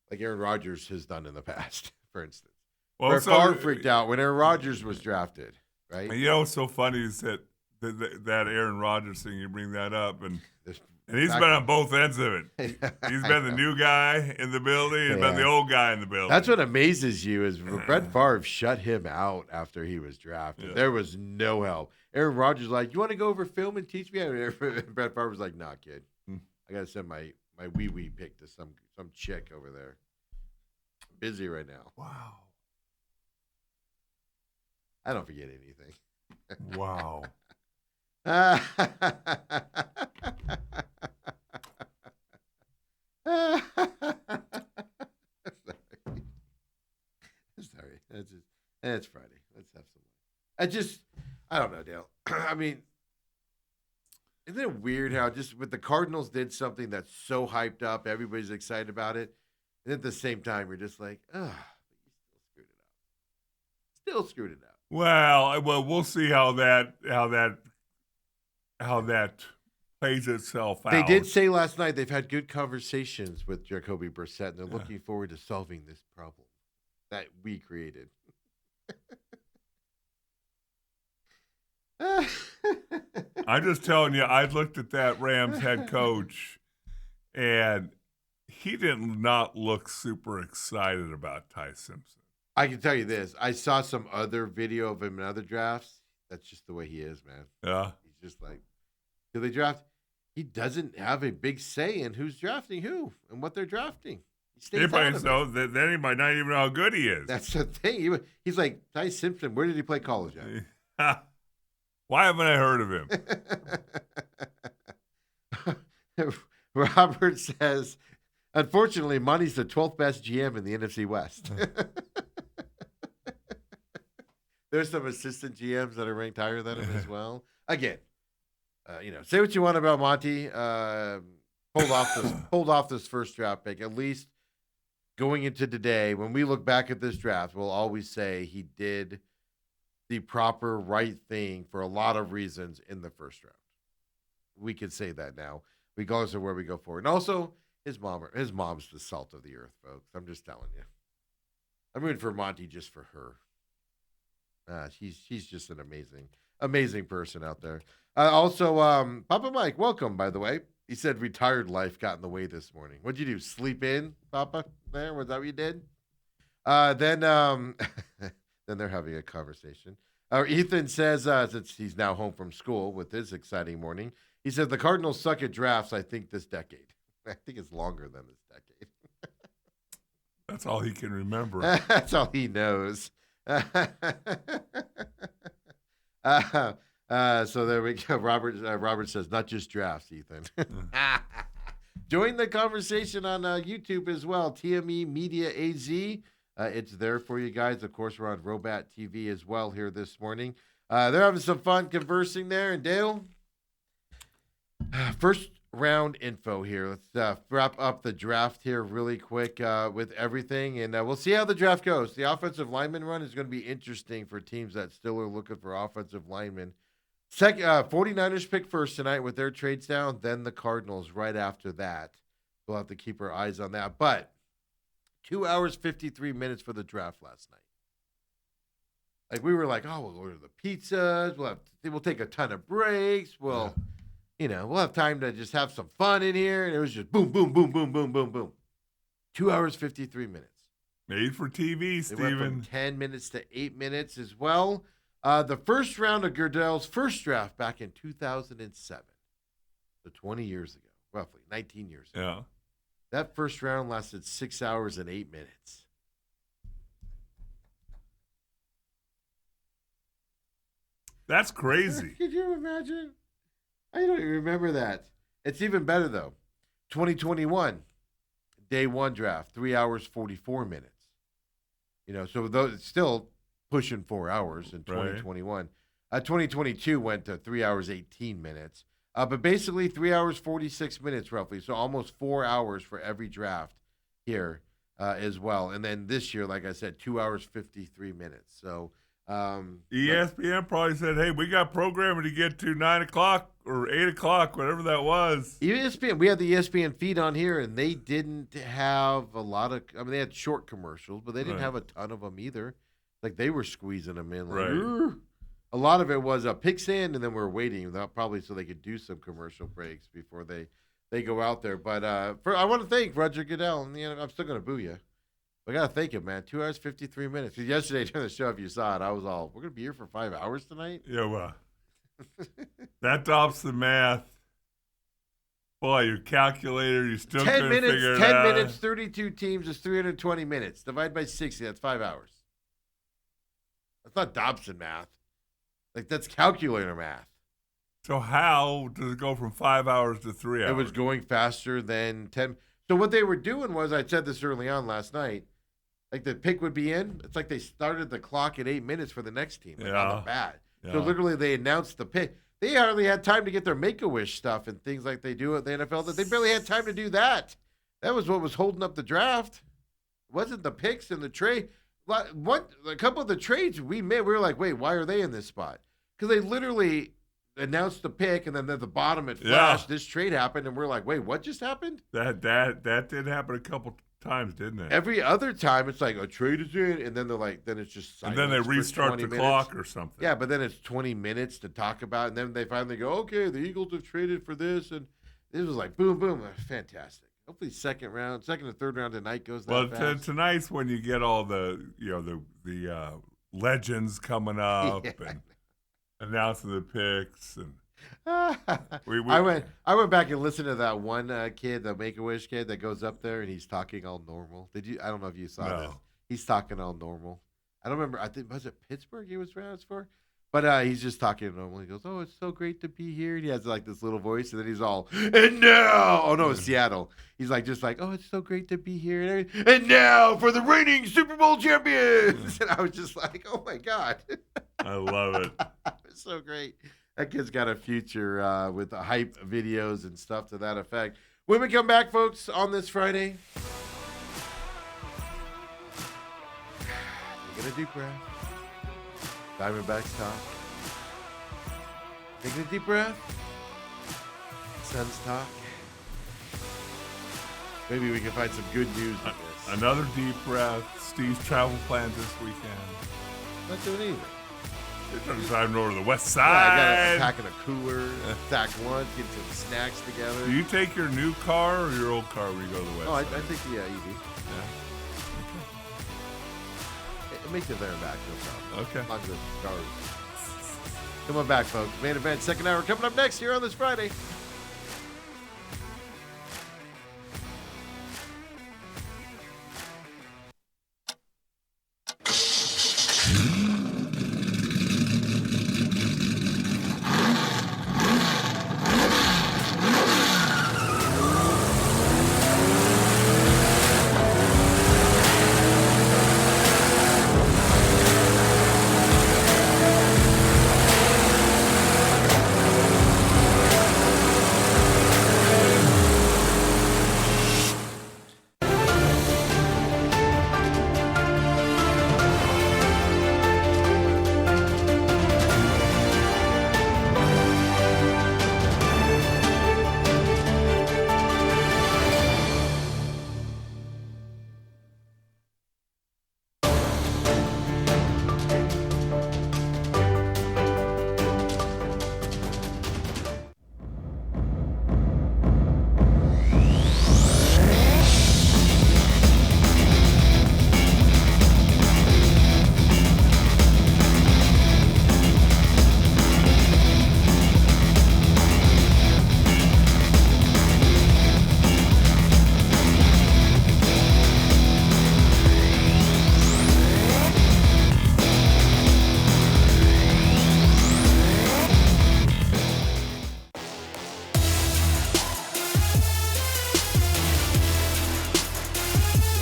Like Aaron Rodgers has done in the past, for instance. Well, Favre freaked out when Aaron Rodgers was drafted. Right? You know what's so funny is that that Aaron Rodgers thing. You bring that up, and This he's back- been on both ends of it. He's been the new guy in the building and been the Yeah. old guy in the building. That's what amazes you is Brett Favre shut him out after he was drafted. Yeah. There was no help. Aaron Rodgers like, you want to go over film and teach me? And Brett Favre was like, nah, kid. I got to send my wee pick to some chick over there. I'm busy right now. Wow. I don't forget anything. Wow. Sorry. It's Friday. Let's have some. I don't know, Dale. I mean, isn't it weird how just with the Cardinals did something that's so hyped up, everybody's excited about it, and at the same time you're just like, but you still screwed it up. Well, we'll see how that plays itself out. They did say last night they've had good conversations with Jacoby Brissett, and they're looking forward to solving this problem that we created. I'm just telling you, I looked at that Rams head coach, and he did not look super excited about Ty Simpson. I can tell you this. I saw some other video of him in other drafts. That's just the way he is, man. Yeah. He's just like, do they draft? He doesn't have a big say in who's drafting who and what they're drafting. He stays out of it. Then he might not even know how good he is. That's the thing. He's like, Ty Simpson, where did he play college at? Why haven't I heard of him? Robert says, unfortunately, Monty's the 12th best GM in the NFC West. There's some assistant GMs that are ranked higher than him as well. Again, say what you want about Monty. Hold off this first draft pick. At least going into today, when we look back at this draft, we'll always say he did the proper right thing for a lot of reasons in the first round. We can say that now, regardless of where we go forward. And also, his mom's the salt of the earth, folks. I'm just telling you. I'm rooting for Monty just for her. She's just an amazing person out there. Also, Papa Mike, welcome, by the way. He said retired life got in the way this morning. What'd you do? Sleep in, Papa? There? Was that what you did? Then they're having a conversation. Ethan says, since he's now home from school with his exciting morning, he said the Cardinals suck at drafts, I think, this decade. I think it's longer than this decade. That's all he can remember. That's all he knows. So there we go. Robert says, not just drafts, Ethan. Join the conversation on YouTube as well. TME Media AZ. It's there for you guys. Of course, we're on Robat TV as well here this morning. They're having some fun conversing there. And Dale, first round info here. Let's wrap up the draft here really quick with everything. And we'll see how the draft goes. The offensive lineman run is going to be interesting for teams that still are looking for offensive linemen. 49ers pick first tonight with their trades down. Then the Cardinals right after that. We'll have to keep our eyes on that. But 2 hours, 53 minutes for the draft last night. Like, we were like, oh, we'll order the pizzas. We'll take a ton of breaks. We'll have time to just have some fun in here. And it was just boom, boom, boom, boom, boom, boom, boom. 2 hours, 53 minutes. Made for TV, It went from Steven. 10 minutes to 8 minutes as well. The first round of Goodell's first draft back in 2007. So 20 years ago, roughly 19 years ago. Yeah. That first round lasted 6 hours and 8 minutes. That's crazy. Could you imagine? I don't even remember that. It's even better, though. 2021, day one draft, 3 hours, 44 minutes. So those it's still pushing 4 hours in 2021. 2022 went to 3 hours, 18 minutes. But basically 3 hours, 46 minutes roughly. So almost 4 hours for every draft here as well. And then this year, like I said, 2 hours, 53 minutes. So ESPN probably said, hey, we got programming to get to 9 o'clock or 8 o'clock, whatever that was. ESPN, we had the ESPN feed on here, and they didn't have a lot of, they had short commercials, but they didn't have a ton of them either. Like, they were squeezing them in. Like, a lot of it was picks in, and then we're waiting probably so they could do some commercial breaks before they go out there. But I want to thank Roger Goodell, and I'm still going to boo you. I got to thank him, man. 2 hours, 53 minutes. 'Cause yesterday during the show, if you saw it, I was all, we're going to be here for 5 hours tonight? Yeah, well, that tops the math. Boy, your calculator, you still 10 couldn't minutes, figure it 10 out. minutes, 32 teams is 320 minutes. Divide by 60, that's 5 hours. That's not Dobson math. Like, that's calculator math. So how does it go from 5 hours to 3 hours? It was going faster than 10. So what they were doing was, I said this early on last night, like the pick would be in. It's like they started the clock at 8 minutes for the next team, like on the bat. So Yeah. literally they announced the pick. They hardly had time to get their Make-A-Wish stuff and things like they do at the NFL. That they barely had time to do that. That was what was holding up the draft. It wasn't the picks and the trade. A couple of the trades we made, we were like, wait, why are they in this spot? Because they literally announced the pick, and then at the bottom it flashed. This trade happened, and we're like, wait, what just happened? That did happen a couple times, didn't it? Every other time, it's like a trade is in, and then they're like, then it's just And then they silence for restart 20 the minutes. clock or something. Yeah, but then it's 20 minutes to talk about, and then they finally go, okay, the Eagles have traded for this, and it was like boom, boom, fantastic. Hopefully, second and third round tonight goes that Well, fast. tonight's when you get all the the legends coming up Yeah. and announcing the picks and we I went back and listened to that one kid, the Make-A-Wish kid that goes up there and he's talking all normal. I don't know if you saw No. this. He's talking all normal. I don't remember. I think was it Pittsburgh he was announced for, but he's just talking normal. He goes, "Oh, it's so great to be here." And he has like this little voice, and then he's all, "And now, oh no, it's Seattle." He's like, just like, "Oh, it's so great to be here," and everything. And now for the reigning Super Bowl champions. And I was just like, "Oh my god." I love it. It's so great. That kid's got a future with the hype videos and stuff to that effect. When we come back, folks, on this Friday, taking a deep breath. Diamondbacks talk. Taking a deep breath. Suns talk. Maybe we can find some good news in this. Another deep breath. Steve's travel plans this weekend. Not doing anything. They're driving over to the west Yeah, I side. got packing a cooler, sack lunch, get some snacks together. Do you take your new car or your old car when you go to the west Oh, I side? think the EV. Yeah. It makes it there and back, no problem. Okay. As long as it's cars. Come on back, folks. Main event, second hour, coming up next here on this Friday.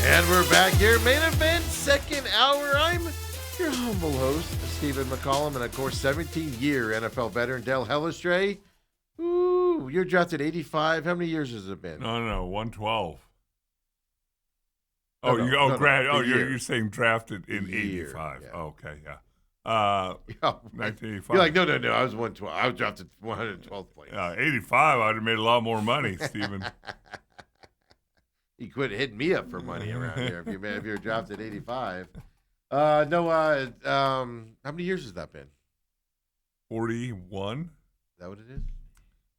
And we're back here, main event, second hour. I'm your humble host, Stephen McCollum, and of course, 17-year NFL veteran Del Hellestrae. Ooh, you're drafted 85. How many years has it been? No, 112. No, Oh, no, you no, no, the year. you're saying drafted in The year, 85. yeah. Okay, yeah. Oh, 1985. you're like, no, I was 112. I was drafted 112th place. 85, I'd have made a lot more money, Stephen. You quit hitting me up for money around here if you're drafted 85. How many years has that been? 41, Is that what it is?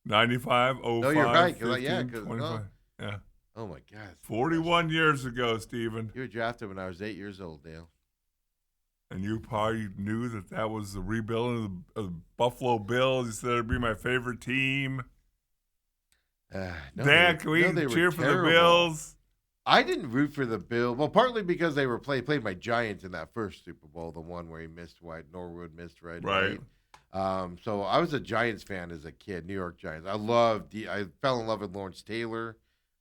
95, 05, No, you're right, 'cause, 15, 'cause, 25. Yeah. Oh my God. 41 years ago, Stephen. You were drafted when I was 8 years old, Dale. And you probably knew that was the rebuilding of the Buffalo Bills. You said it'd be my favorite team. No, Dad, can we they were cheer for the terrible. Bills? I didn't root for the Bills. Well, partly because they were played my Giants in that first Super Bowl, the one where he missed White, Norwood missed right. So I was a Giants fan as a kid, New York Giants. I fell in love with Lawrence Taylor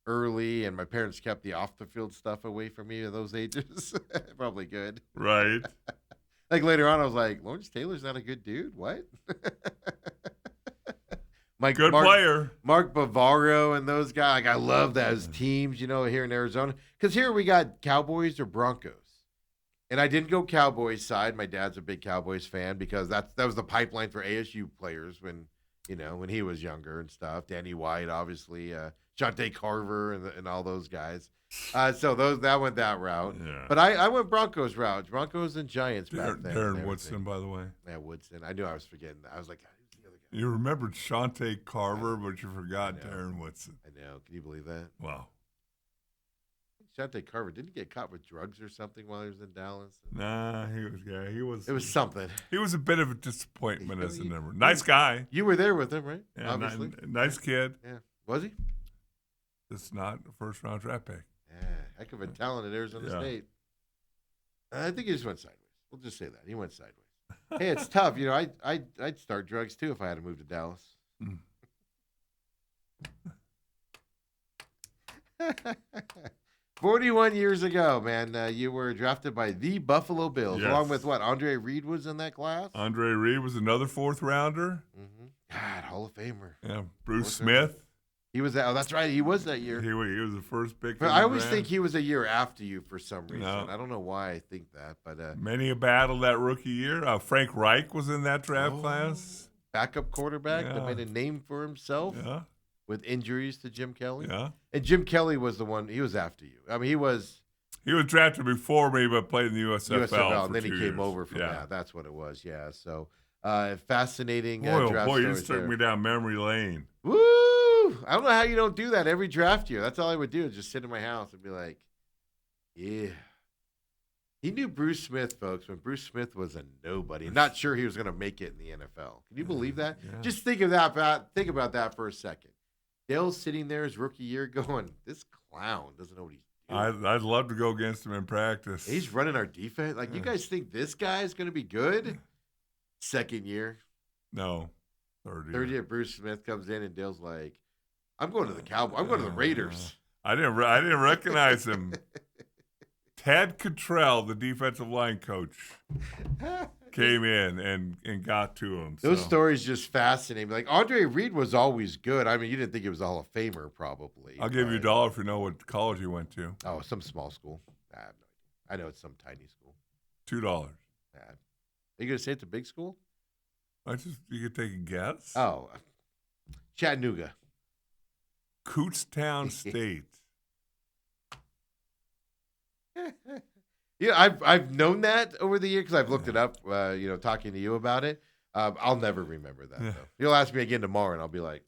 early, and my parents kept the off the field stuff away from me at those ages. Probably good. Right. Like later on, I was like, Lawrence Taylor's not a good dude. What? Good player. Mark Bavaro and those guys. Like, I love those teams, here in Arizona. Because here we got Cowboys or Broncos. And I didn't go Cowboys side. My dad's a big Cowboys fan because that was the pipeline for ASU players when he was younger and stuff. Danny White, obviously, Shante Carver and all those guys. So that went that route. Yeah. But I went Broncos route. Broncos and Giants back then. Darren Woodson, by the way. Yeah, Woodson. I knew I was forgetting that. I was like, who's the other guy? You remembered Shante Carver, but you forgot Darren Woodson. I know. Can you believe that? Wow. Shante Carver, didn't he get caught with drugs or something while he was in Dallas? Nah, he was. It was something. He was a bit of a disappointment as a number. Nice guy. You were there with him, right? Yeah, Obviously. nice kid. Yeah. Was he? Just not a first round draft pick. Yeah. Heck of a talent at Arizona State. I think he just went sideways. We'll just say that. He went sideways. Hey, it's tough. I'd start drugs too if I had to move to Dallas. 41 years ago, man, you were drafted by the Buffalo Bills, Yes. along with what? Andre Reed was in that class? Andre Reed was another fourth rounder. Mm-hmm. God, Hall of Famer. Yeah, Bruce Fourth Smith. He was that. Oh, that's right. He was that year. He was the first pick. But in I the always draft. think he was a year after you for some reason. No. I don't know why I think that, but Many a battle that rookie year. Frank Reich was in that draft class. backup quarterback that Yeah. made a name for himself Yeah, with injuries to Jim Kelly. yeah. And Jim Kelly was the one. He was after you. I mean, he was He was drafted before me, but played in the USFL. USFL, for and then he 2 came years. over from yeah. that. That's what it was. Yeah. So fascinating Boy, draft you stories just took there. me down memory lane. Woo! I don't know how you don't do that every draft year. That's all I would do is just sit in my house and be like, yeah. He knew Bruce Smith, folks, when Bruce Smith was a nobody. Not sure he was going to make it in the NFL. Can you believe that? Yeah. Just think about that for a second. Dale's sitting there his rookie year going, this clown doesn't know what he's doing. I'd love to go against him in practice. He's running our defense. Like, you guys think this guy is going to be good? Second year. No, third year. Third year, Bruce Smith comes in, and Dale's like, I'm going to the Cowboys. I'm going to the Raiders. I didn't recognize him. Ted Cottrell, the defensive line coach, came in and got to him. Those stories just fascinate me. Like, Andre Reed was always good. I mean, you didn't think he was a Hall of Famer, probably. I'll give you but- $1 if you know what college he went to. Oh, some small school. I have no idea. I know it's some tiny school. $2. Are you going to say it's a big school? You could take a guess. Oh, Chattanooga. Kutztown State. Yeah, I've known that over the years because I've looked it up. Talking to you about it. I'll never remember that. Yeah. Though. You'll ask me again tomorrow, and I'll be like,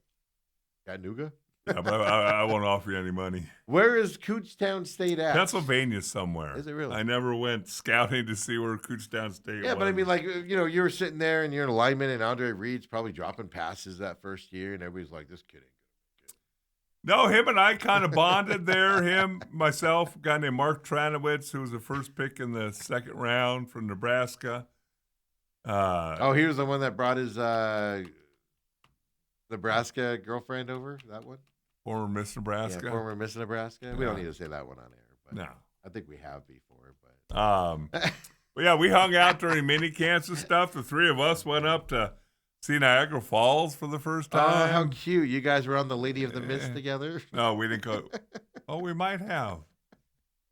Chattanooga. Yeah, but I won't offer you any money. Where is Kutztown State at? Pennsylvania somewhere. Is it really? I never went scouting to see where Kutztown State was. Yeah, but I mean, like, you were sitting there and you're an alignment, and Andre Reed's probably dropping passes that first year, and everybody's like, this kid ain't good. No, him and I kind of bonded there. Him, myself, a guy named Mark Tranowitz, who was the first pick in the second round from Nebraska. He was the one that brought his Nebraska girlfriend over, that one? Former Miss Nebraska. Yeah, former Miss Nebraska. We don't need to say that one on air, but No. I think we have before. But But yeah, we hung out during mini camps and stuff. The three of us went up to see Niagara Falls for the first oh, how time. cute! You guys were on the Lady of the Mist together. No, we didn't go. Oh, we might have.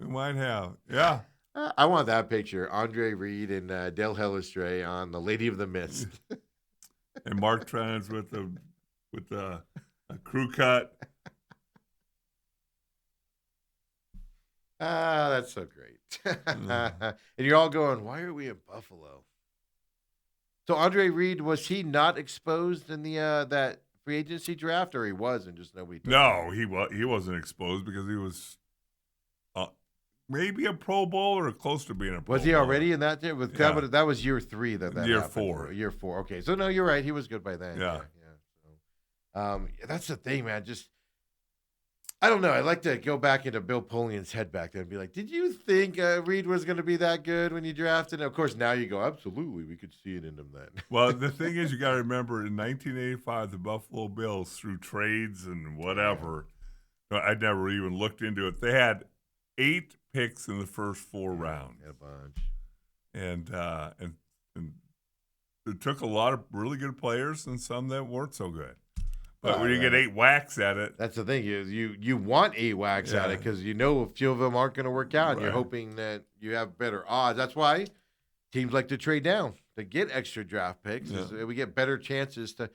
Yeah. I want that picture: Andre Reed and Dale Hellestree on the Lady of the Mist. And Mark Trans with a crew cut. Ah, that's so great. And you're all going, why are we in Buffalo? So Andre Reed, was he not exposed in the that free agency draft, or he was and just nobody? Took him? No, he wasn't exposed because he was maybe a Pro Bowler or close to being a Pro Was he Bowler. already in that? With Yeah. that was year 3 that Year happened. 4. Year 4. Okay, so no, you're right. He was good by then. Yeah. So, that's the thing, man. Just I don't know. I'd like to go back into Bill Polian's head back then and be like, did you think Reed was going to be that good when you drafted him? Of course, now you go, absolutely. We could see it in him then. Well, the thing is, you got to remember in 1985, the Buffalo Bills, through trades and whatever, I never even looked into it. They had 8 picks in the first 4 rounds, A bunch. and it took a lot of really good players and some that weren't so good. But when you get 8 whacks at it, That's the thing. You want 8 whacks at it because you know a few of them aren't going to work out, and you're Right. hoping that you have better odds. That's why teams like to trade down to get extra draft picks. is we get better chances to.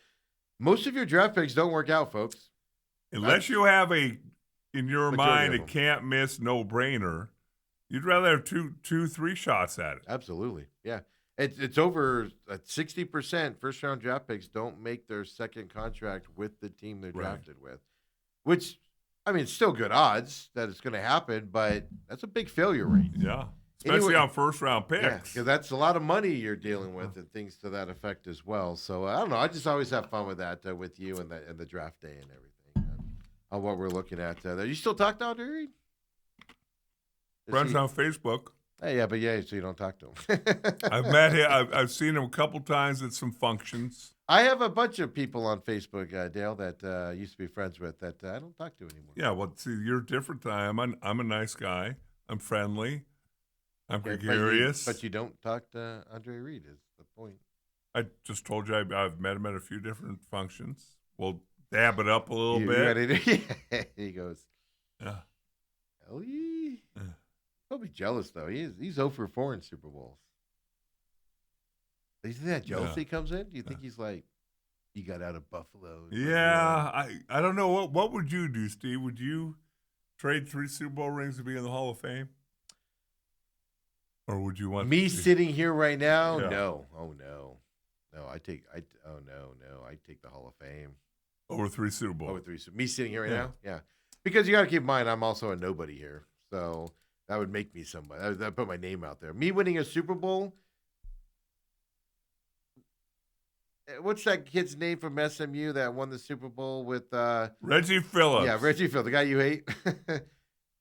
Most of your draft picks don't work out, folks. unless you have in your Majority mind, of a them. can't miss, no brainer, you'd rather have two, 3 shots at it. Absolutely, yeah. It's over 60% first round draft picks don't make their second contract with the team they're Right. drafted with, which I mean, it's still good odds that it's going to happen, but that's a big failure rate. Yeah, especially Anyway- on first round Yeah, picks. because that's a lot of money you're dealing with and things to that effect as well. So I don't know. I just always have fun with that with you and the draft day and everything on what we're looking at. You still talk to Andre Reed? Is Friends he- on Facebook. Hey, yeah, but yeah, so you don't talk to him. I've met him. I've seen him a couple times at some functions. I have a bunch of people on Facebook, Dale, that I used to be friends with that I don't talk to anymore. Yeah, well, see, you're different than I'm a nice guy. I'm friendly. I'm Okay, gregarious. But you don't talk to Andre Reed is the point. I just told you I've met him at a few different functions. We'll dab it up a little You bit. ready to- yeah. He goes, Yeah. Ellie? Yeah. He'll be jealous, though. He's 0 for 4 in Super Bowls. Do you think that jealousy comes in? Do you think he's like, he got out of Buffalo? Yeah, I don't know. What would you do, Steve? Would you trade 3 Super Bowl rings to be in the Hall of Fame? Or would you want Me to see- sitting here right now? Yeah. No. Oh, no. No, I take the Hall of Fame. over 3 Super Bowls? Over 3. Me sitting here right Yeah. now? Yeah. Because you got to keep in mind, I'm also a nobody here. So that would make me somebody. That put my name out there. Me winning a Super Bowl. What's that kid's name from SMU that won the Super Bowl with Reggie Phillips. yeah, Reggie Phillips, the guy you hate?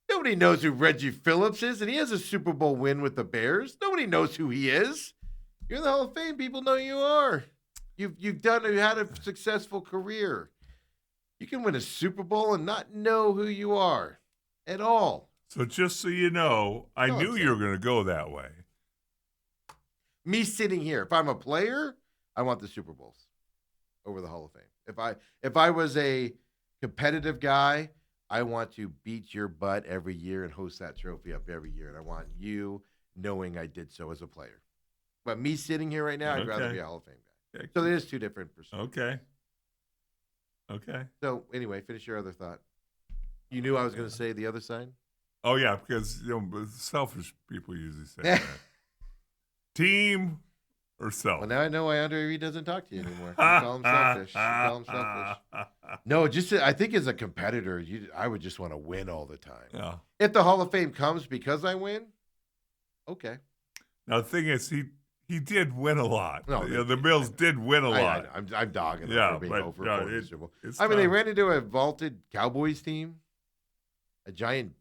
Nobody knows who Reggie Phillips is, and he has a Super Bowl win with the Bears. Nobody knows who he is. You're in the Hall of Fame. People know you are. You had a successful career. You can win a Super Bowl and not know who you are at all. So just so you know, I No, knew I'm you were going to go that way. Me sitting here, if I'm a player, I want the Super Bowls over the Hall of Fame. If I was a competitive guy, I want to beat your butt every year and host that trophy up every year, and I want you knowing I did so as a player. But me sitting here right now, I'd rather Okay. be a Hall of Fame guy. Okay. So there's 2 different perspectives. Okay. So anyway, finish your other thought. You knew I was going to say the other side? Oh yeah, because selfish people usually say that. Team or self. Well, now I know why Andre Reed doesn't talk to you anymore. You call him selfish. You call him selfish. No, I think as a competitor, I would just want to win all the time. Yeah. If the Hall of Fame comes because I win, okay. Now the thing is, he did win a lot. No, The Bills did win a lot. I'm dogging them Yeah, for being but, over no, 4 in the it- Super Bowl. it's I mean, they tough. ran into a vaulted Cowboys team, a giant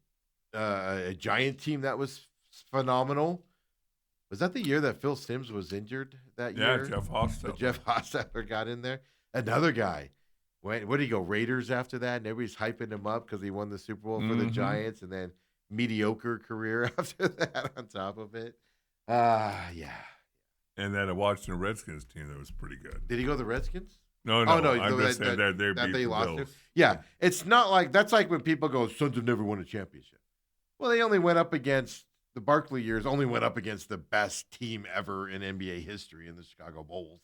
team that was phenomenal. Was that the year that Phil Simms was injured that Yeah, year? Jeff So Hostetler. Jeff Hostetler got in there. Another guy. Where did he go? Raiders after that, and everybody's hyping him up because he won the Super Bowl for the Mhm. Giants, and then mediocre career after that on top of it. Yeah. And then a Washington Redskins team that was pretty good. Did he go to the Redskins? No, Oh, no, I'm just saying they that beat they the lost to. Bills. Yeah, it's not like that's like when people go, Suns have never won a championship. Well, they only went up against the Barkley years. Only went up against the best team ever in NBA history in the Chicago Bulls.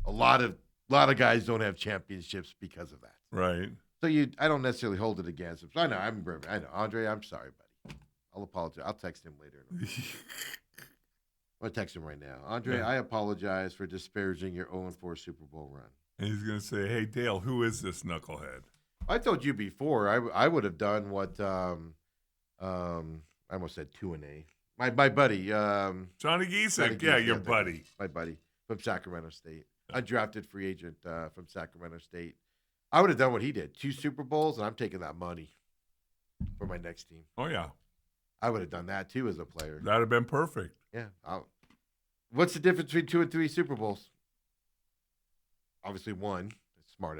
A lot of guys don't have championships because of that. Right. So I don't necessarily hold it against him. So I know, Andre. I'm sorry, buddy. I'll apologize. I'll text him later. I'm gonna text him right now. Andre, Yeah. I apologize for disparaging your 0-4 Super Bowl run. And he's going to say, hey, Dale, who is this knucklehead? I told you before. I would have done what I almost said 2-A. My buddy, Johnny Johnny Giesecke. Giesecke, Yeah, your that's buddy. my buddy from Sacramento State, undrafted free agent from Sacramento State. I would have done what he did: 2 Super Bowls, and I'm taking that money for my next team. Oh, yeah. I would have done that too as a player. That'd have been perfect. Yeah. What's the difference between 2 and 3 Super Bowls? Obviously, one. Smart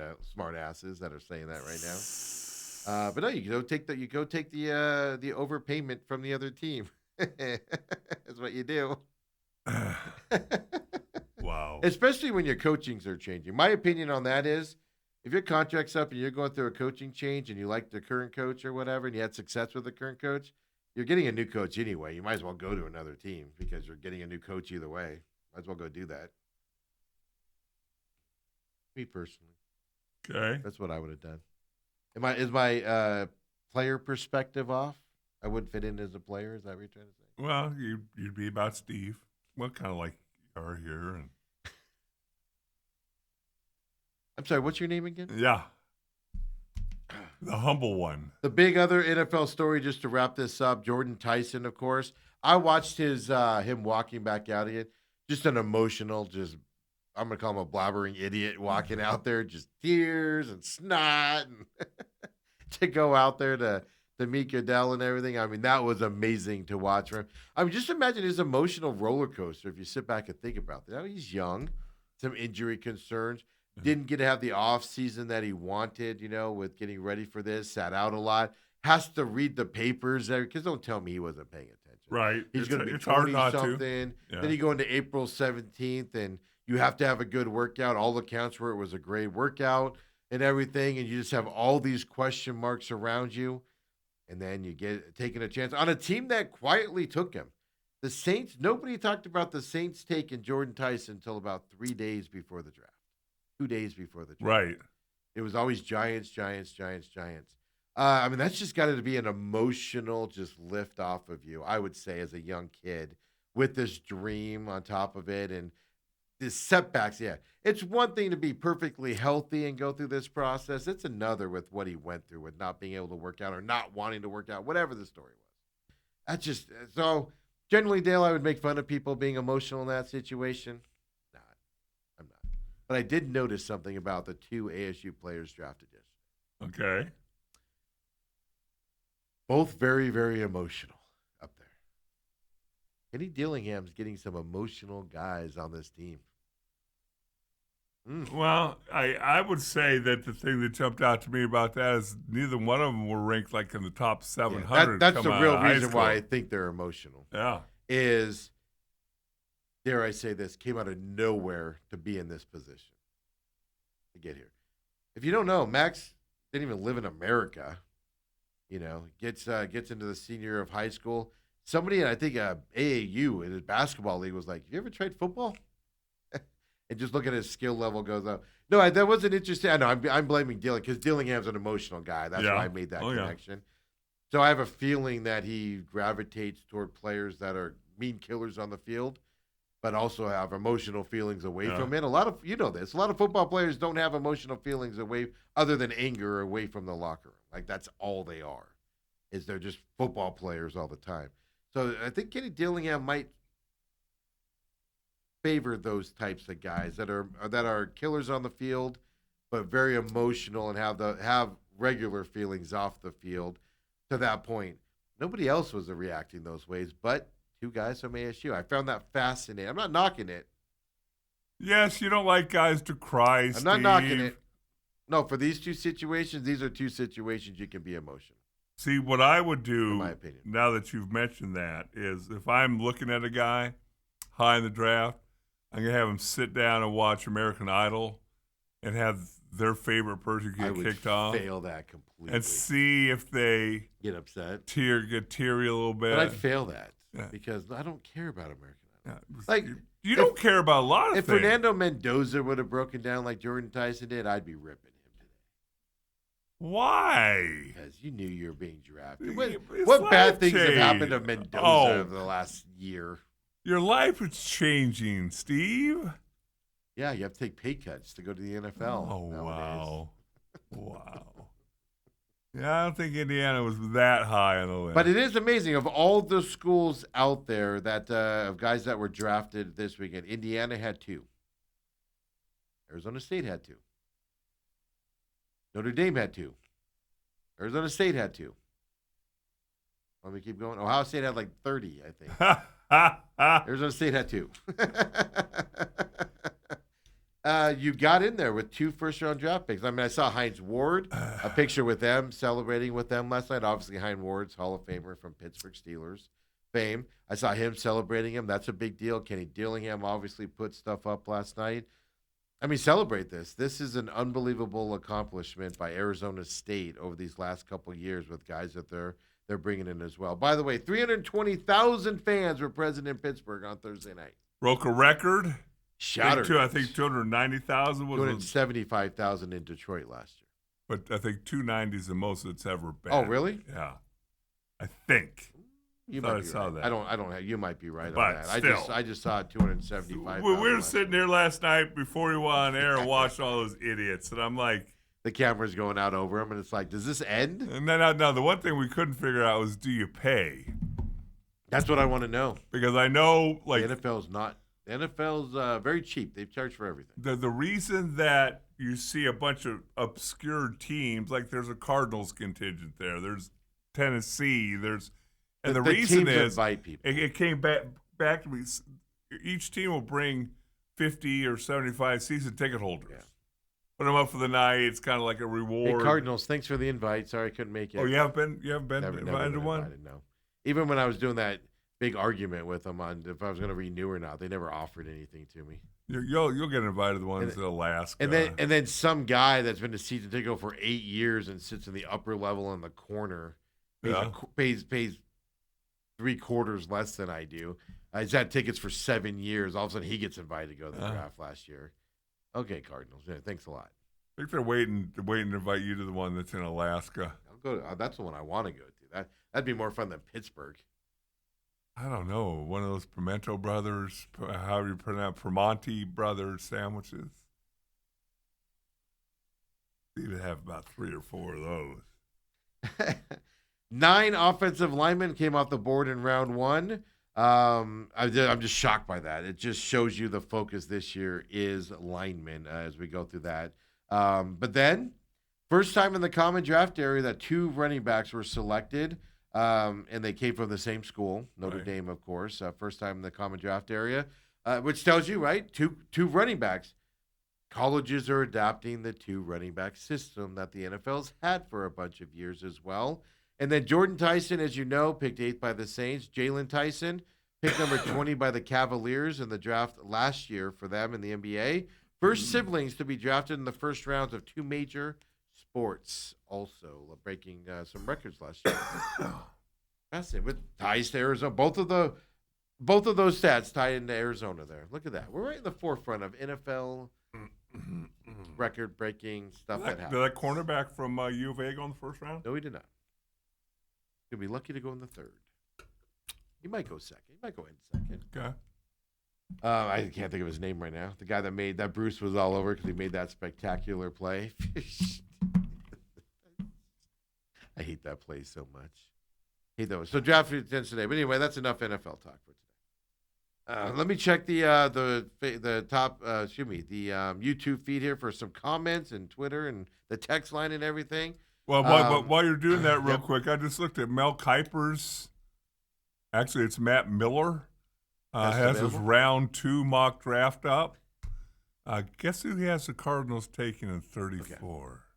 asses that are saying that right now. But no, you go take the overpayment from the other team. That's what you do. Wow. Especially when your coachings are changing. My opinion on that is, if your contract's up and you're going through a coaching change and you like the current coach or whatever, and you had success with the current coach, you're getting a new coach anyway. You might as well go to another team because you're getting a new coach either way. Might as well go do that. Me personally. Okay. That's what I would have done. Is my player perspective off? I wouldn't fit in as a player. Is that what you're trying to say? Well, you'd be about Steve. Well, kind of like you are here. And I'm sorry, what's your name again? yeah. The humble one. The big other NFL story, just to wrap this up, Jordan Tyson, of course. I watched him walking back out again. Just an emotional, I'm going to call him a blabbering idiot walking out there, just tears and snot and to go out there to meet Goodell and everything. I mean, that was amazing to watch for him. I mean, just imagine his emotional roller coaster if you sit back and think about that. Now, he's young, some injury concerns, didn't get to have the off season that he wanted, with getting ready for this, sat out a lot, has to read the papers, because don't tell me he wasn't paying attention. Right. He's going to be it's hard 20 not to. something. Yeah. Then you go into April 17th, and you have to have a good workout. All accounts where it was a great workout and everything, and you just have all these question marks around you, and then you get taking a chance on a team that quietly took him. The Saints, nobody talked about the Saints taking Jordan Tyson until about 3 days before the draft. 2 days before the draft. Right. It was always Giants, Giants, Giants, Giants. I mean, that's just got to be an emotional just lift off of you, I would say, as a young kid with this dream on top of it and these setbacks. Yeah, it's one thing to be perfectly healthy and go through this process. It's another with what he went through with not being able to work out or not wanting to work out, whatever the story was. That's just so generally, Dale, I would make fun of people being emotional in that situation. I'm not. But I did notice something about the 2 ASU players drafted yesterday. Okay. Both very, very emotional up there. Kenny Dillingham's getting some emotional guys on this team. Well, I would say that the thing that jumped out to me about that is neither one of them were ranked like in the top 700. That's the coming real out of high reason why I school. think they're emotional. Yeah. Is, dare I say this, came out of nowhere to be in this position to get here. If you don't know, Max didn't even live in America. Gets into the senior year of high school. Somebody, I think AAU in his basketball league was like, "You ever tried football?" And just look at his skill level goes up. No, that wasn't interesting. I know I'm blaming Dillingham because Dillingham's an emotional guy. That's Yeah. why I made that Oh, yeah. connection. So I have a feeling that he gravitates toward players that are mean killers on the field, but also have emotional feelings away Yeah. from it. A lot of a lot of football players don't have emotional feelings away other than anger away from the locker room. Like that's all they are. Is they're just football players all the time. So I think Kenny Dillingham might favor those types of guys that are killers on the field, but very emotional and have regular feelings off the field. To that point, nobody else was reacting those ways, but 2 guys from ASU. I found that fascinating. I'm not knocking it. Yes, you don't like guys to cry, I'm not knocking it. No, for these 2 situations, these are 2 situations you can be emotional. See, what I would do, In my opinion. now that you've mentioned that, is if I'm looking at a guy high in the draft, I'm going to have him sit down and watch American Idol and have their favorite person I get would kicked off fail that completely. and see if they Get upset. get teary a little bit. But I'd fail that Yeah. because I don't care about American Idol. Yeah. Like, you don't care about a lot of If things. Fernando Mendoza would have broken down like Jordan Tyson did, I'd be ripping him today Why? because you knew you were being drafted. It's What bad life things have happened to change. Mendoza Oh. over the last year? Your life is changing, Steve. Yeah, you have to take pay cuts to go to the NFL. Oh, nowadays. wow. Wow. Yeah, I don't think Indiana was that high on the list. But it is amazing. Of all the schools out there that of guys that were drafted this weekend, Indiana had 2. Arizona State had 2. Notre Dame had 2. Arizona State had 2. Let me keep going. Ohio State had like 30, I think. Arizona State had 2. You got in there with 2 first-round draft picks. I mean, I saw Hines Ward, a picture with them, celebrating with them last night. Obviously, Hines Ward's Hall of Famer from Pittsburgh Steelers fame. I saw him celebrating him. That's a big deal. Kenny Dillingham obviously put stuff up last night. I mean, celebrate this. This is an unbelievable accomplishment by Arizona State over these last couple of years with guys that they're bringing in as well. By the way, 320,000 fans were present in Pittsburgh on Thursday night. Broke a record. Shattered. I think 290,000 was 275,000 in Detroit last year. But I think 290 is the most it's ever been. Oh, really? Yeah. I think. You Thought might I be saw right. that. I don't have, you might be right But on that. still. I just saw 275,000. We were sitting there last night before we went on air and watched all those idiots, and I'm like, The camera's going out over them, and it's like, does this end? and then no, the one thing we couldn't figure out was, do you pay? That's what I want to know. Because I know, like, The NFL's very cheap. They charge for everything. the reason that you see a bunch of obscure teams, like there's a Cardinals contingent there, there's Tennessee, and the reason teams is invite people. it came back to me. Each team will bring 50 or 75 season ticket holders. Yeah. Put them up for the night. It's kind of like a Hey, reward. Cardinals, thanks for the invite. Sorry I couldn't make it. Oh, you haven't been Never invited to been one? invited, no. Even when I was doing that big argument with them on if I was going to renew or not, they never offered anything to me. You'll get invited to the ones in Alaska. And then some guy that's been a season ticket for 8 years and sits in the upper level in the corner pays 3/4 less than I do. He's had tickets for 7 years. All of a sudden, he gets invited to go to the draft last year. Okay, Cardinals. Yeah, thanks a lot. I think they're waiting to invite you to the one that's in Alaska. I'll go. That's the one I want to go to. That'd be more fun than Pittsburgh. I don't know, one of those Pimento brothers, however you pronounce, Primanti brothers sandwiches. You would have about 3 or 4 of those. 9 offensive linemen came off the board in round 1. I'm just shocked by that. It just shows you the focus this year is linemen as we go through that. But then, first time in the common draft area that 2 running backs were selected, and they came from the same school, Notre Dame, of course. First time in the common draft area, which tells you, right, two running backs. Colleges are adopting the 2 running back system that the NFL's had for a bunch of years as well. And then Jordan Tyson, as you know, picked 8th by the Saints. Jalen Tyson picked number 20 by the Cavaliers in the draft last year for them in the NBA. First siblings to be drafted in the first rounds of 2 major sports, also breaking some records last year. Fascinating. With ties to Arizona. Both of those stats tie into Arizona there. Look at that. We're right in the forefront of NFL record-breaking stuff that Did happened. that cornerback from U of A go in the first round? No, he did not. He'll be lucky to go in the 3rd. He might go second. He might go in second. Okay. I can't think of his name right now. The guy that made that Bruce was all over because he made that spectacular play. I hate that play so much. Hate those. So draft intense today. But anyway, that's enough NFL talk for today. Let me check the top. The YouTube feed here for some comments and Twitter and the text line and everything. Well, while you're doing that real quick, I just looked at Mel Kiper's. Actually, it's Matt Miller. Has his round 2 mock draft up. Guess who he has the Cardinals taking in 34? Okay.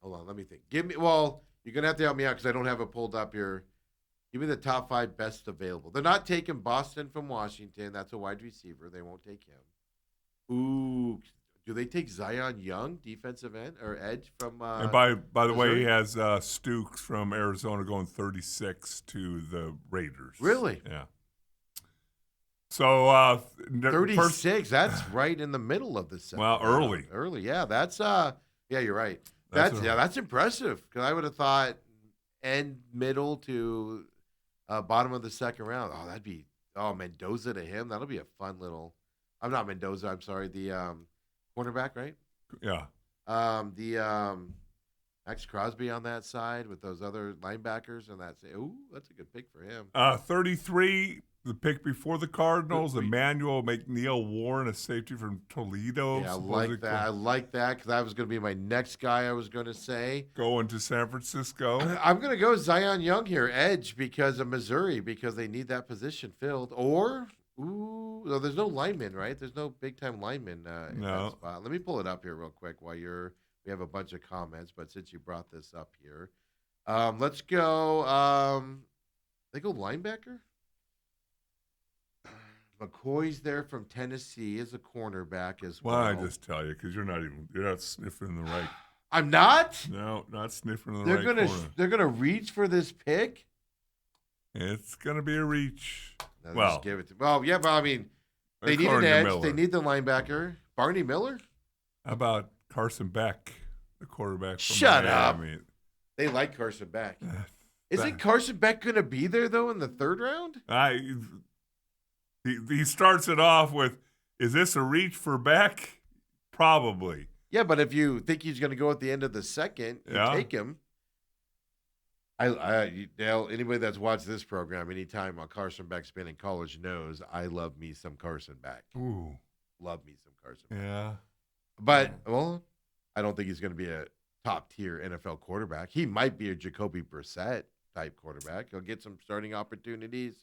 Hold on, let me think. You're going to have to help me out because I don't have it pulled up here. Give me the top 5 best available. They're not taking Boston from Washington. That's a wide receiver. They won't take him. Ooh, do they take Zion Young, defensive end or edge from? And by the way, Missouri? he has Stukes from Arizona going 36 to the Raiders. Really? Yeah. So 36. That's right in the middle of the second. Well, round. Early. Yeah, that's yeah, you're right. That's impressive because I would have thought end middle to bottom of the second round. Oh, that'd be Oh, Mendoza to him. That'll be a fun little. I'm not Mendoza. I'm sorry. The cornerback, right? Yeah. The Max Crosby on that side with those other linebackers, and that's a good pick for him. 33, the pick before the Cardinals, We- Emmanuel McNeil Warren, a safety from Toledo. Yeah, I supposedly like that. I like that because that was going to be my next guy. I was going to say. Going to San Francisco. I'm going to go Zion Young here, edge, because of Missouri, because they need that position filled. Or, no, there's no lineman, right? There's no big time lineman in No. that spot. Let me pull it up here real quick while we have a bunch of comments, but since you brought this up here, let's go. They go linebacker. McCoy's there from Tennessee as a cornerback as well. Why I just tell you, because you're not sniffing the right. I'm not. No, not sniffing the They're right gonna corner. they're gonna reach for this pick. It's gonna be a reach. No, Well, just give it to. Well, yeah, but I mean, they need an according to edge. Miller. They need the linebacker. Barney Miller. How about Carson Beck, the quarterback from Shut up. Miami? They like Carson Beck. Uh, Isn't Carson Beck gonna be there though in the third round? He starts it off with, "Is this a reach for Beck?" Probably. Yeah, but if you think he's gonna go at the end of the second, you Yeah. take him. Dale, anybody that's watched this program anytime Carson Beck's been in college knows I love me some Carson Beck. Ooh, Love me some Carson Beck. yeah. But, well, I don't think he's going to be a top tier NFL quarterback. He might be a Jacoby Brissett type quarterback. He'll get some starting opportunities,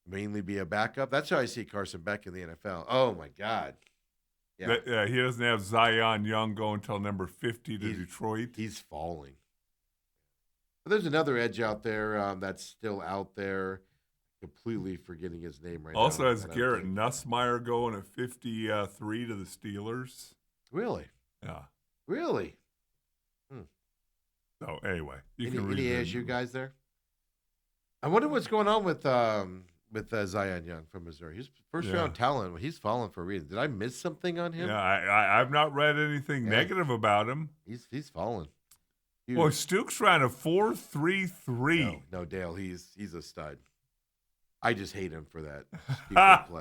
mainly be a backup. That's how I see Carson Beck in the NFL. Oh, my God. Yeah, He doesn't have Zion Young going until number 50 to Detroit. he's falling. But there's another edge out there that's still out there. Completely forgetting his name right Also now. has But I Garrett think- Nussmeier going at 53 to the Steelers. Really? Yeah. Really? So anyway, you Any can read it. ASU guys there? I wonder what's going on with Zion Young from Missouri. He's first Yeah. round talent. He's fallen for a reason. Did I miss something on him? Yeah, I've not read anything Yeah. negative about him. He's fallen. Boy, Stooks ran a 4.33. No, Dale. He's a stud. I just hate him for that stupid play.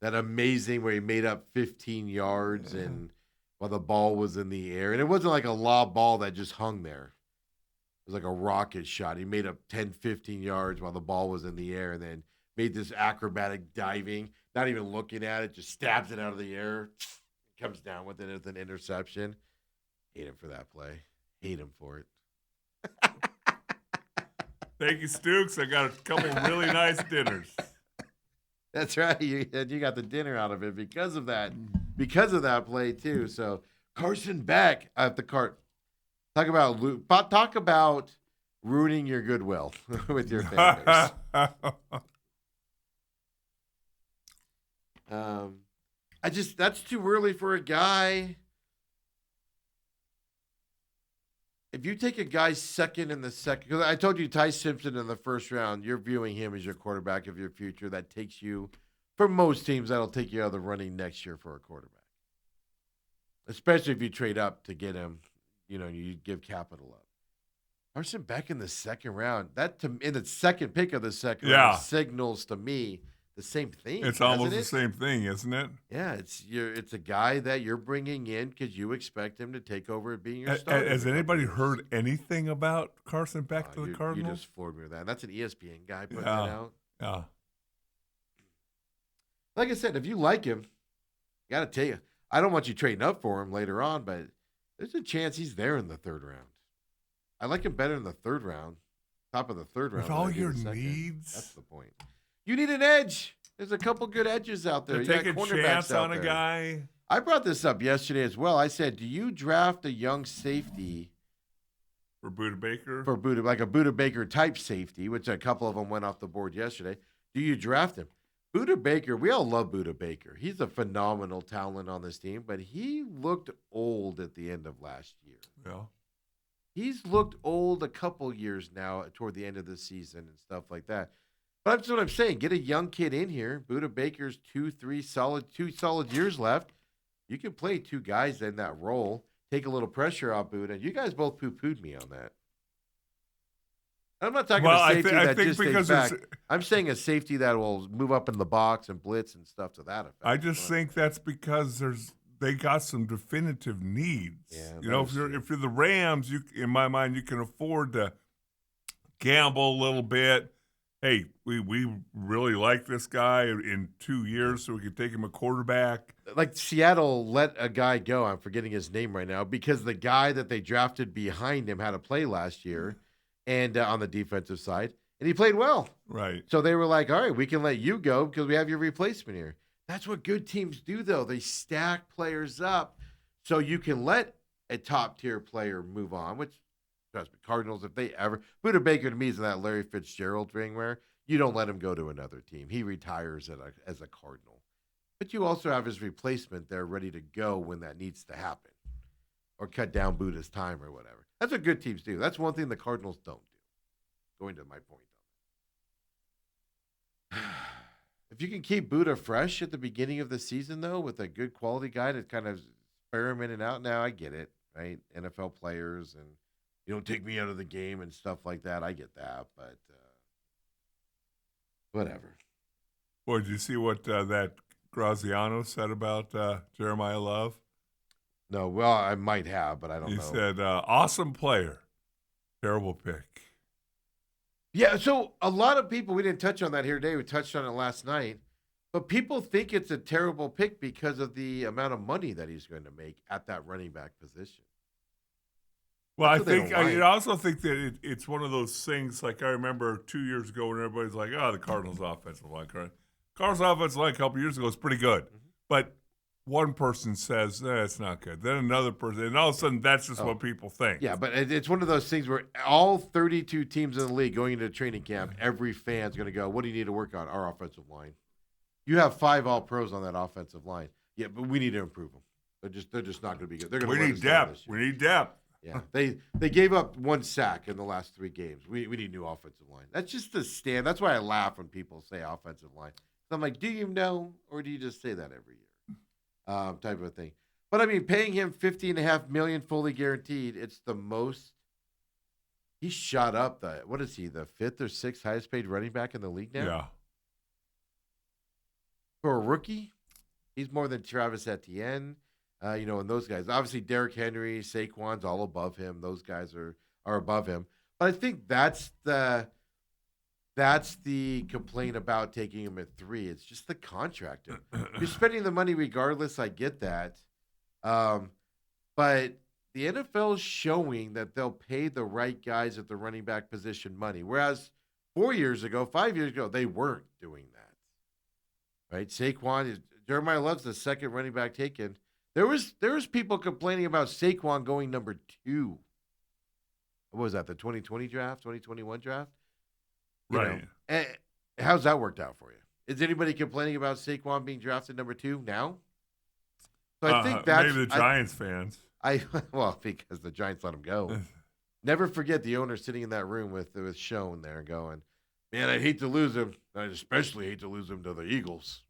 That amazing where he made up 15 yards and while the ball was in the air, and it wasn't like a lob ball that just hung there. It was like a rocket shot. He made up 10, 15 yards while the ball was in the air and then made this acrobatic diving, not even looking at it, just stabs it out of the air, comes down with it as an interception. Hate him for that play. Hate him for it. Thank you, Stooks. I got a couple really nice dinners. That's right. You got the dinner out of it because of that play too. So Carson Beck at the cart. Talk about ruining your goodwill with your fan base. That's too early for a guy. If you take a guy second in the second, because I told you Ty Simpson in the first round, you're viewing him as your quarterback of your future. That takes you, for most teams, that'll take you out of the running next year for a quarterback. Especially if you trade up to get him, you give capital up. Carson Beck in the second round, in the second pick of the second round signals to me the same thing. It's almost doesn't the it? same thing, isn't it? Yeah, it's a guy that you're bringing in because you expect him to take over and being your starter. Has anybody heard anything about Carson Beck to the You Cardinals? just floored me with that. That's an ESPN guy putting Yeah. that out. Yeah. Like I said, if you like him, I got to tell you, I don't want you trading up for him later on, but there's a chance he's there in the third round. I like him better in the third round, top of the third round. With than all I do your the second. needs? That's the point. You need an edge. There's a couple good edges out there. To You got take a cornerbacks chance out on a there. guy. I brought this up yesterday as well. I said, do you draft a young safety For Buda Baker? for Buda, like a Buda Baker type safety, which a couple of them went off the board yesterday? Do you draft him? Buda Baker, we all love Buda Baker. He's a phenomenal talent on this team, but he looked old at the end of last year. Yeah. He's looked old a couple years now toward the end of the season and stuff like that. But that's what I'm saying. Get a young kid in here. Buda Baker's 2 solid years left. You can play two guys in that role. Take a little pressure off Buda. You guys both poo-pooed me on that. I'm not talking Well, a I safety I that think just stays because back. it's, I'm saying a safety that will move up in the box and blitz and stuff to that effect. I just think that's because they got some definitive needs. Yeah, You know, that is true. if you're the Rams, in my mind, you can afford to gamble a little bit. Hey, we really like this guy in 2 years, so we can take him a quarterback. Like Seattle let a guy go. I'm forgetting his name right now because the guy that they drafted behind him had to play last year, and on the defensive side, and he played well. Right. So they were like, "All right, we can let you go because we have your replacement here." That's what good teams do, though. They stack players up so you can let a top tier player move on. Which, trust me, Cardinals, if they ever Buda Baker to me is in that Larry Fitzgerald ring where you don't let him go to another team. He retires as a Cardinal. But you also have his replacement there ready to go when that needs to happen, or cut down Buda's time or whatever. That's what good teams do. That's one thing the Cardinals don't do. Going to my point. If you can keep Buda fresh at the beginning of the season, though, with a good quality guy to kind of experimenting out, now I get it, right? NFL players, and you don't take me out of the game and stuff like that. I get that, but whatever. Boy, did you see what that Graziano said about Jeremiah Love? No, well, I might have, but I don't He know. said, awesome player, terrible pick. Yeah, so a lot of people, we didn't touch on that here today. We touched on it last night. But people think it's a terrible pick because of the amount of money that he's going to make at that running back position. Well, That's what they don't like. I also think that it's one of those things, like I remember 2 years ago when everybody's like, oh, the Cardinals offensive line. Cardinals offensive line a couple years ago was pretty good. Mm-hmm. But one person says, it's not good. Then another person, and all of a sudden that's just what people think. Yeah, but it's one of those things where all 32 teams in the league going into training camp, every fan's going to go, what do you need to work on? Our offensive line. You have 5 all-pros on that offensive line. Yeah, but we need to improve them. They're just not going to be good. They're going We to need depth. We need depth. Yeah, they gave up 1 sack in the last 3 games. We need new offensive line. That's just the stand. That's why I laugh when people say offensive line. So I'm like, do you know, or do you just say that every year? Type of thing. But I mean, paying him $50.5 million fully guaranteed. It's the most. He shot up the. What is he? The 5th or 6th highest paid running back in the league now. Yeah. For a rookie, he's more than Travis Etienne. And those guys. Obviously, Derrick Henry, Saquon's all above him. Those guys are above him. But I think that's the complaint about taking him at 3. It's just the contract. You're spending the money regardless. I get that. But the NFL is showing that they'll pay the right guys at the running back position money. Whereas 4 years ago, 5 years ago, they weren't doing that. Right? Jeremiah Love's the second running back taken. There was people complaining about Saquon going number 2. What was that? The 2020 draft, 2021 draft? Right. How's that worked out for you? Is anybody complaining about Saquon being drafted number 2 now? So I think that's maybe the Giants fans. Because the Giants let him go. Never forget the owner sitting in that room with Schoen there going, man, I'd hate to lose him. I'd especially hate to lose him to the Eagles.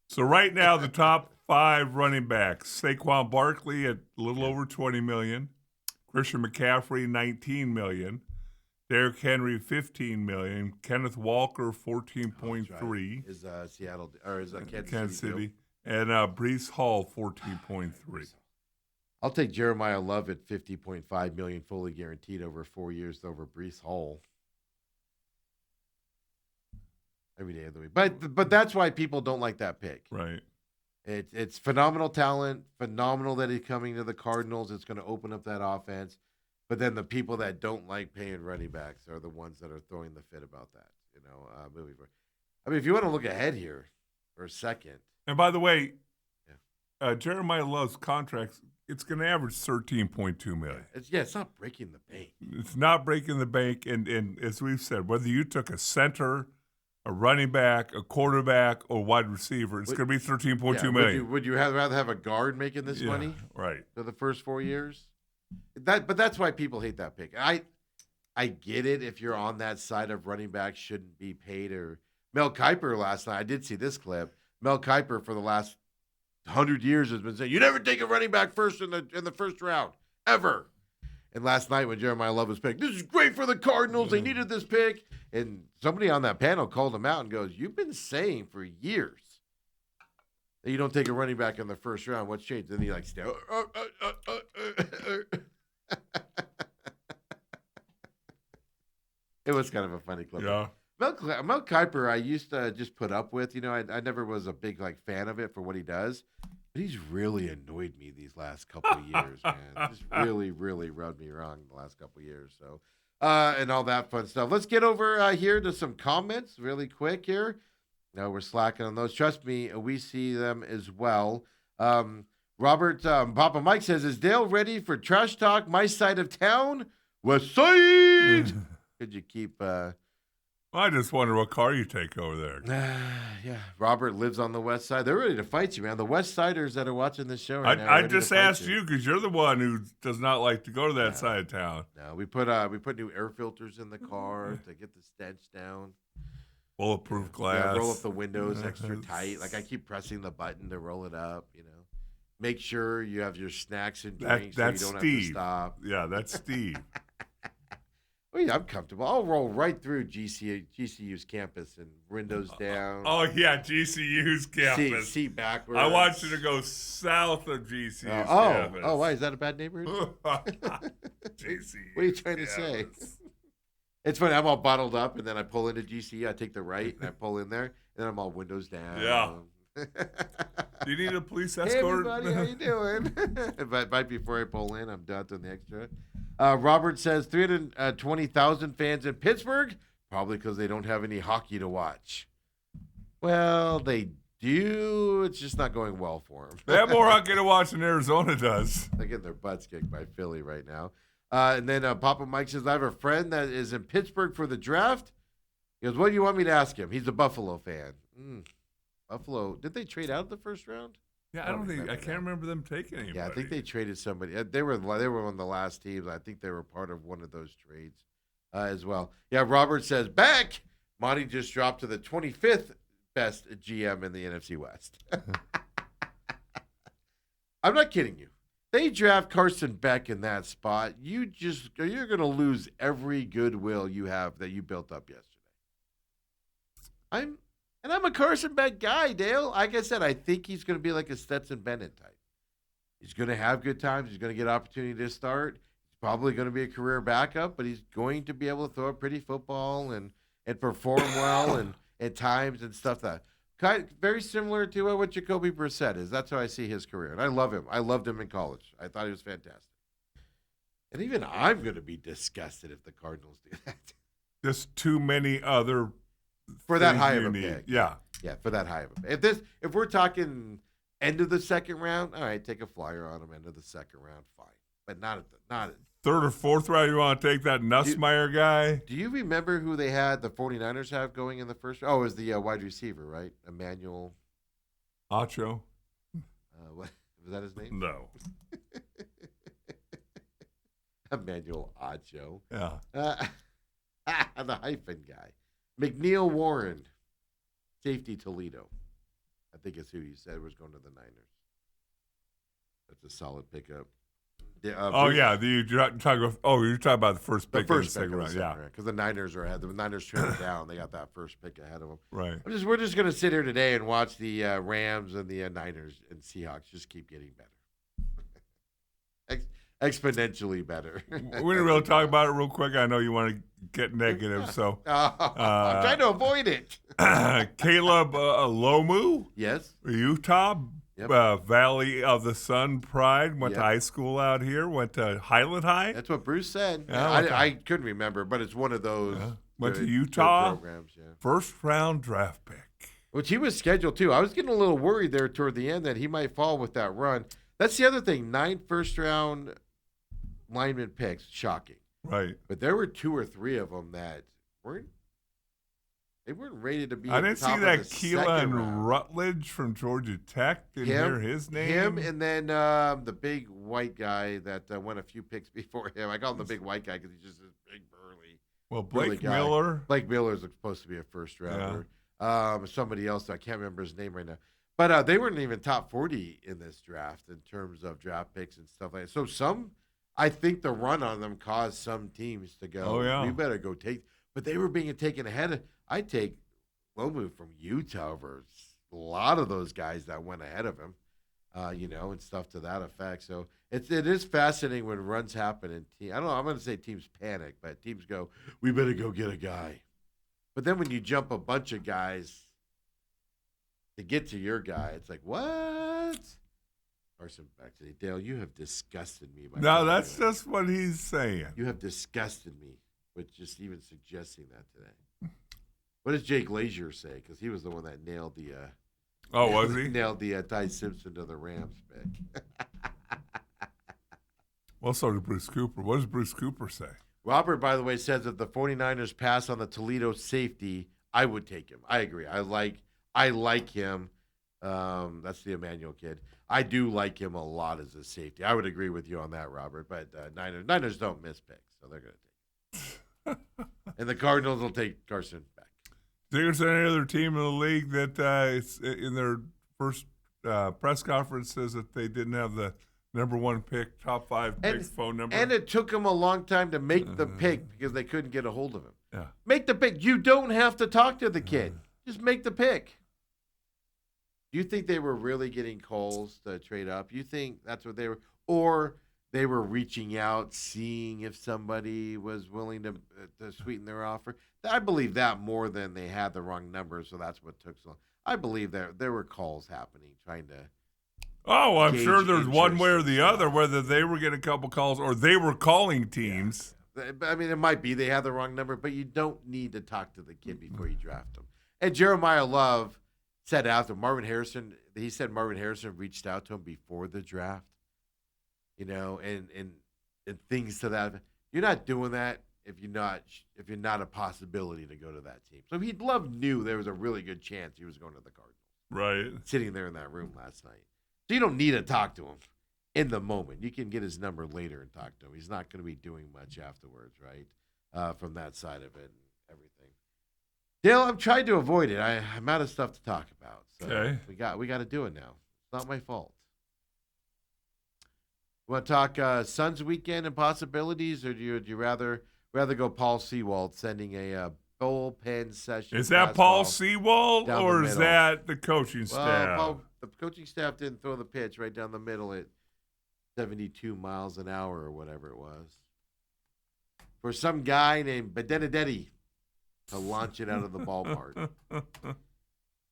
So right now, the top 5 running backs: Saquon Barkley at a little over $20 million, Christian McCaffrey $19 million, Derrick Henry $15 million, Kenneth Walker $14.3. Is Seattle or is Kansas City, and Breece Hall $14.3. I'll take Jeremiah Love at $50.5 million fully guaranteed over 4 years over Breece Hall. Every day of the week. But that's why people don't like that pick. Right. It's phenomenal talent, phenomenal that he's coming to the Cardinals. It's going to open up that offense. But then the people that don't like paying running backs are the ones that are throwing the fit about that. Moving forward. I mean, if you want to look ahead here for a second. And by the way, Jeremiah Love's contract, it's going to average $13.2 million. It's not breaking the bank. It's not breaking the bank. And as we've said, whether you took a center, a running back, a quarterback, or wide receiver, it's going to be $13.2 million. Would you rather have a guard making this money? Right. For the first 4 years? But that's why people hate that pick. I get it if you're on that side of running back shouldn't be paid. Or Mel Kiper last night, I did see this clip. Mel Kiper for the last 100 years has been saying, you never take a running back first in the first round, ever. And last night when Jeremiah Love was picked, this is great for the Cardinals. They needed this pick. And somebody on that panel called him out and goes, you've been saying for years that you don't take a running back in the first round. What's changed? Then he like, it was kind of a funny clip. Yeah. Mel Kiper, I used to just put up with. I never was a big fan of it for what he does, but he's really annoyed me these last couple of years, man. Just really, really rubbed me wrong the last couple of years. So, and all that fun stuff. Let's get over here to some comments really quick here. No, we're slacking on those. Trust me, we see them as well. Robert Papa Mike says, "Is Dale ready for trash talk? My side of town, West Side." Could you keep? I just wonder what car you take over there. Yeah, Robert lives on the west side. They're ready to fight you, man. The West Siders that are watching this show right now. I just asked you because you're the one who does not like to go to that side of town. No, we put new air filters in the car to get the stench down. Bulletproof glass. Roll up the windows extra tight. Like I keep pressing the button to roll it up. Make sure you have your snacks and drinks so you don't have to stop. Yeah, that's Steve. Oh, yeah, I'm comfortable. I'll roll right through GCU's campus and windows down. Oh, yeah, GCU's campus. Seat backwards. I want you to go south of GCU's campus. Oh, why? Is that a bad neighborhood? GCU. What are you trying to say? It's funny. I'm all bottled up, and then I pull into GCU. I take the right, and I pull in there, and then I'm all windows down. Yeah. Do you need a police escort? Hey, everybody, how you doing? But right before I pull in, I'm done doing the extra. Robert says 320,000 fans in Pittsburgh, probably because they don't have any hockey to watch. Well, they do. It's just not going well for them. They have more hockey to watch than Arizona does. They're getting their butts kicked by Philly right now. And then Papa Mike says, I have a friend that is in Pittsburgh for the draft. He goes, what do you want me to ask him? He's a Buffalo fan. Buffalo, did they trade out of the first round? Yeah, I can't remember them taking anybody. Yeah, I think they traded somebody. They were one of the last teams. I think they were part of one of those trades as well. Yeah, Robert says, back. Monty just dropped to the 25th best GM in the NFC West. I'm not kidding you. They draft Carson Beck in that spot. You're going to lose every goodwill you have that you built up yesterday. I'm a Carson Beck guy, Dale. Like I said, I think he's going to be like a Stetson Bennett type. He's going to have good times. He's going to get opportunity to start. He's probably going to be a career backup, but he's going to be able to throw a pretty football and perform well and at times and stuff very similar to what Jacoby Brissett is. That's how I see his career. And I love him. I loved him in college. I thought he was fantastic. And even I'm going to be disgusted if the Cardinals do that. There's too many other for that high of a pick. Yeah, for that high of a pick. If we're talking end of the second round, all right, take a flyer on him. End of the second round, fine, but not at third or fourth round. You want to take that Nussmeier guy? Do you remember who they had? The 49ers have going in the first round? Oh, it was the wide receiver, right? Emmanuel Acho. What was that his name? No. Emmanuel Acho. Yeah. The hyphen guy. McNeil Warren, safety Toledo. I think it's who you said was going to the Niners. That's a solid pickup. You're talking about the first pick in the second round. Yeah, because the Niners are ahead. The Niners traded down. They got that first pick ahead of them. Right. We're just going to sit here today and watch the Rams and the Niners and Seahawks just keep getting better. Exponentially better. We're going to really talk about it real quick. I know you want to get negative, so I'm trying to avoid it. Caleb Lomu, yes, Utah, Valley of the Sun Pride, went to high school out here, went to Highland High. That's what Bruce said. Yeah, I couldn't remember, but it's one of those. Went to Utah, programs, first round draft pick. Which he was scheduled to. I was getting a little worried there toward the end that he might fall with that run. That's the other thing. 9 first-round lineman picks, shocking. Right. But there were 2 or 3 of them that weren't rated to be. I didn't see that Keelan Rutledge from Georgia Tech. Didn't hear his name. Him and then the big white guy that went a few picks before him. I call him the big white guy because he's just this big burly. Well, Blake Miller. Blake Miller is supposed to be a first rounder. Somebody else, I can't remember his name right now. But they weren't even top 40 in this draft in terms of draft picks and stuff like that. So some I think the run on them caused some teams to go, Oh, yeah. we better go take. But they were being taken ahead of. I take Lomu from Utah over a lot of those guys that went ahead of him, and stuff to that effect. So it is fascinating when runs happen and I don't know. I'm going to say teams panic, but teams go, we better go get a guy. But then when you jump a bunch of guys to get to your guy, it's like, what? Carson back to Dale, you have disgusted me. No, that's just what he's saying. You have disgusted me with just even suggesting that today. What does Jay Glazier say? Because he was the one that nailed the. Oh, was he? Nailed the Ty Simpson to the Rams pick. Well, so did Bruce Cooper. What does Bruce Cooper say? Robert, by the way, says if the 49ers pass on the Toledo safety, I would take him. I agree. I like him. That's the Emmanuel kid. I do like him a lot as a safety. I would agree with you on that, Robert. But Niners don't miss picks, so they're going to take him. And the Cardinals will take Carson back. There's any other team in the league that in their first press conference says that they didn't have the number 1 pick, top 5 pick phone number. And it took them a long time to make the pick because they couldn't get a hold of him. Yeah. Make the pick. You don't have to talk to the kid. Just make the pick. Do you think they were really getting calls to trade up? You think that's what they were? Or they were reaching out, seeing if somebody was willing to sweeten their offer? I believe that more than they had the wrong number, so that's what took so long. I believe there were calls happening, trying to. Oh, I'm gauge sure there's one way or interest the and other, stuff. whether they were getting a couple calls or they were calling teams. I mean, it might be they had the wrong number, but you don't need to talk to the kid before you draft him. And Jeremiah Love said after Marvin Harrison reached out to him before the draft, and things to that. You're not doing that if you're not a possibility to go to that team. So Love knew there was a really good chance he was going to the Cardinals. Right. Sitting there in that room last night. So you don't need to talk to him in the moment. You can get his number later and talk to him. He's not going to be doing much afterwards, right? From that side of it and everything. Dale, I'm trying to avoid it. I'm out of stuff to talk about. So Okay. we got to do it now. It's not my fault. You want to talk Suns weekend and possibilities, or do you rather go Paul Sewald sending a bullpen session? Is that Paul fastball Sewald down the or is middle? that the coaching staff? Well, the coaching staff didn't throw the pitch right down the middle at 72 miles an hour or whatever it was. For some guy named Benedetti to launch it out of the ballpark.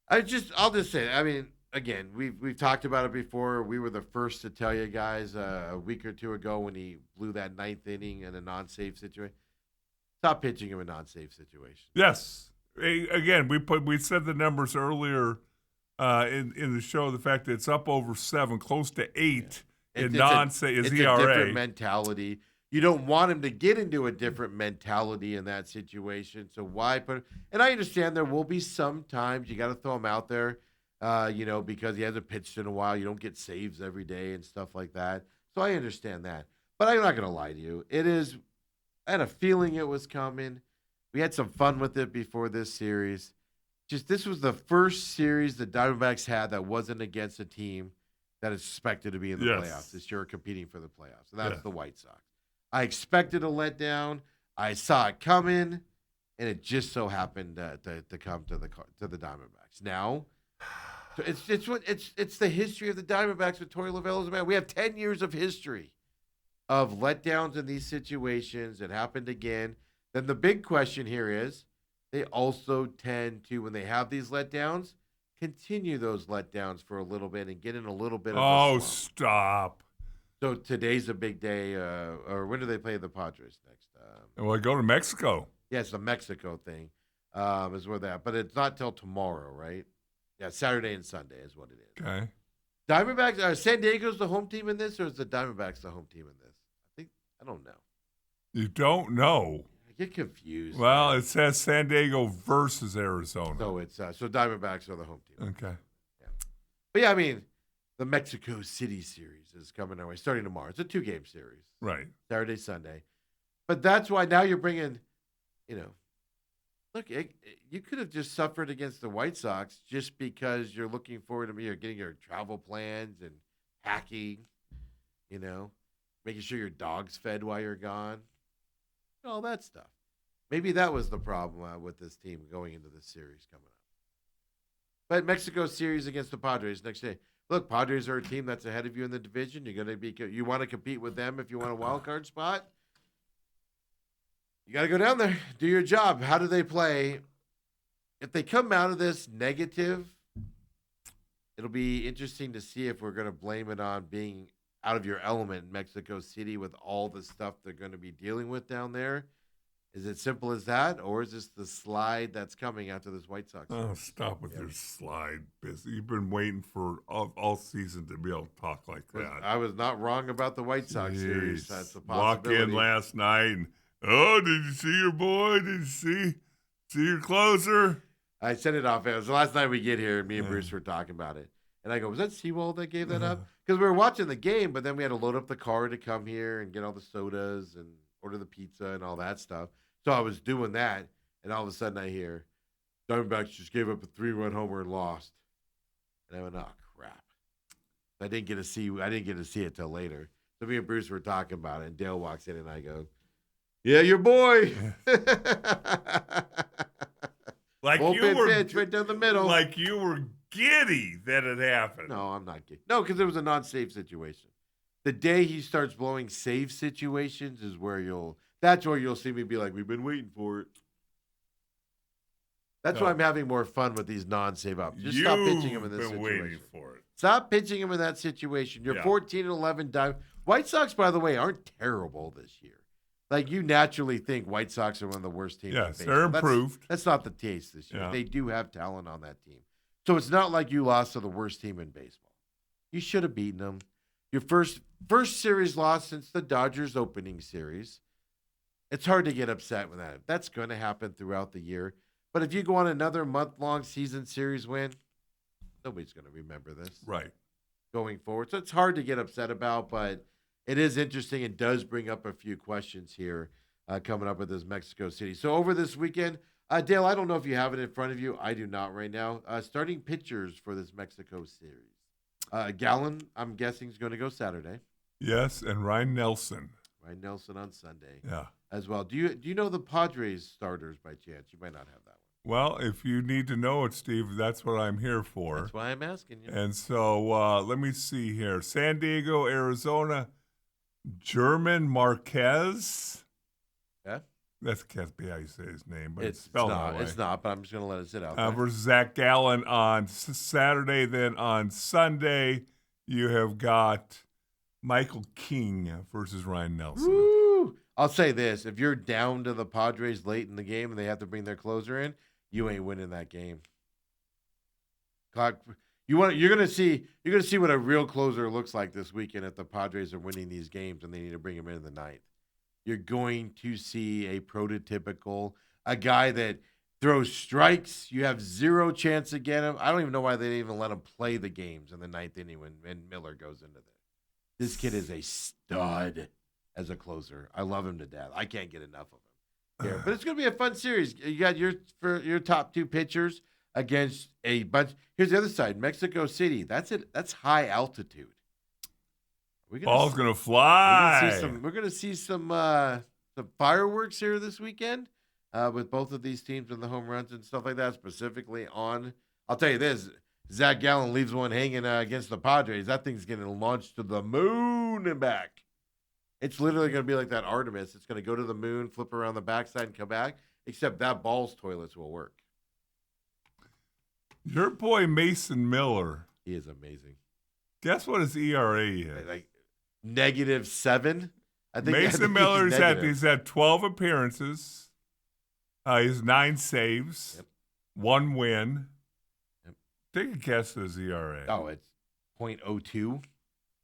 I'll just say, I mean, again, we've talked about it before. We were the first to tell you guys a week or two ago when he blew that 9th inning in a non-safe situation. Stop pitching him in a non-safe situation. Yes. Again, we said the numbers earlier in the show. The fact that it's up over 7, close to 8 in non-safe is It's ERA. a different mentality. You don't want him to get into a different mentality in that situation. So why put? And I understand there will be some times you got to throw him out there, because he hasn't pitched in a while. You don't get saves every day and stuff like that. So I understand that. But I'm not going to lie to you. I had a feeling it was coming. We had some fun with it before this series. This was the first series the Diamondbacks had that wasn't against a team that is expected to be in the playoffs this year, competing for the playoffs. And that's the White Sox. I expected a letdown. I saw it coming, and it just so happened to come to the Diamondbacks. Now, it's the history of the Diamondbacks with Torey Lovullo as a man. We have 10 years of history of letdowns in these situations. It happened again. Then the big question here is, they also tend to, when they have these letdowns, continue those letdowns for a little bit and get in a little bit of a slump. Stop. So today's a big day, or when do they play the Padres next? Well, go to Mexico. Yeah, it's the Mexico thing is where that, but it's not till tomorrow, right? Yeah, Saturday and Sunday is what it is. Okay. Diamondbacks, San Diego's the home team in this, or is the Diamondbacks the home team in this? I don't know. You don't know. I get confused. Well, it says San Diego versus Arizona. So it's so Diamondbacks are the home team. Okay. Yeah. But yeah, I mean, the Mexico City series is coming our way, starting tomorrow. It's a 2-game series. Right. Saturday, Sunday. But that's why now you're bringing, look, you could have just suffered against the White Sox just because you're looking forward to you're getting your travel plans and packing, making sure your dog's fed while you're gone, all that stuff. Maybe that was the problem with this team going into this series coming up. But Mexico series against the Padres next day. Look, Padres are a team that's ahead of you in the division. You want to compete with them if you want a wild card spot. You got to go down there, do your job. How do they play? If they come out of this negative, it'll be interesting to see if we're going to blame it on being out of your element in Mexico City with all the stuff they're going to be dealing with down there. Is it simple as that, or is this the slide that's coming after this White Sox? Oh, stop with your slide business. You've been waiting for all season to be able to talk like that. I was not wrong about the White Sox series. That's a Walk possibility. in last night and, did you see your boy? Did you see your closer? I sent it off. It was the last night we get here, me and Bruce were talking about it. And I go, was that Seawald that gave that up? Because we were watching the game, but then we had to load up the car to come here and get all the sodas and order the pizza and all that stuff. So I was doing that, and all of a sudden I hear, Diamondbacks just gave up a 3-run homer and lost. And I went, oh, crap. I didn't get to see it till later. So me and Bruce were talking about it, and Dale walks in, and I go, yeah, your boy. Like Bullpen you were pitch right down the middle. Like you were giddy that it happened. No, I'm not kidding. No, because it was a non-save situation. The day he starts blowing save situations is where that's where you'll see me be like, we've been waiting for it. That's why I'm having more fun with these non-save ups. Just stop pitching him in this been situation. waiting for it. Stop pitching him in that situation. You're 14-11 dive. White Sox, by the way, aren't terrible this year. Like, you naturally think White Sox are one of the worst teams. Yes, in they're baseball. improved. That's not the case this year. Yeah. They do have talent on that team. So it's not like you lost to the worst team in baseball. You should have beaten them. Your first series loss since the Dodgers opening series. It's hard to get upset with that. That's going to happen throughout the year. But if you go on another month-long season series win, nobody's going to remember this. Right. Going forward. So it's hard to get upset about, but it is interesting and does bring up a few questions here coming up with this Mexico City. So over this weekend, Dale, I don't know if you have it in front of you. I do not right now. Starting pitchers for this Mexico series. Gallen, I'm guessing, is going to go Saturday. Yes, and Ryan Nelson. Ryan Nelson on Sunday. Yeah. As well. Do you know the Padres starters by chance? You might not have that one. Well, if you need to know it, Steve, that's what I'm here for. That's why I'm asking you. And so let me see here. San Diego, Arizona, German Marquez. Yeah? That can't be how you say his name, but it's It's spelled not. that way. It's not, but I'm just going to let it sit out there. Versus Zach Gallen on Saturday. Then on Sunday, you have got Michael King versus Ryan Nelson. Woo! I'll say this: if you're down to the Padres late in the game and they have to bring their closer in, you ain't winning that game. You're gonna see what a real closer looks like this weekend if the Padres are winning these games and they need to bring him in the ninth. You're going to see a prototypical, a guy that throws strikes. You have zero chance to get him. I don't even know why they didn't even let him play the games in the ninth inning when Miller goes into there. This kid is a stud as a closer. I love him to death. I can't get enough of him. Yeah, but it's going to be a fun series. You got your top two pitchers against a bunch. Here's the other side. Mexico City. That's it. That's high altitude. Ball's going to fly. We're going to see some fireworks here this weekend with both of these teams and the home runs and stuff like that. Specifically on, I'll tell you this. Zach Gallen leaves one hanging against the Padres. That thing's getting launched to the moon and back. It's literally going to be like that Artemis. It's going to go to the moon, flip around the backside, and come back. Except that ball's toilets will work. Your boy Mason Miller. He is amazing. Guess what his ERA is? Like -7. I think Mason Miller he's had 12 appearances. He has 9 saves, 1 win. Yep. Take a guess at his ERA. Oh, it's .02.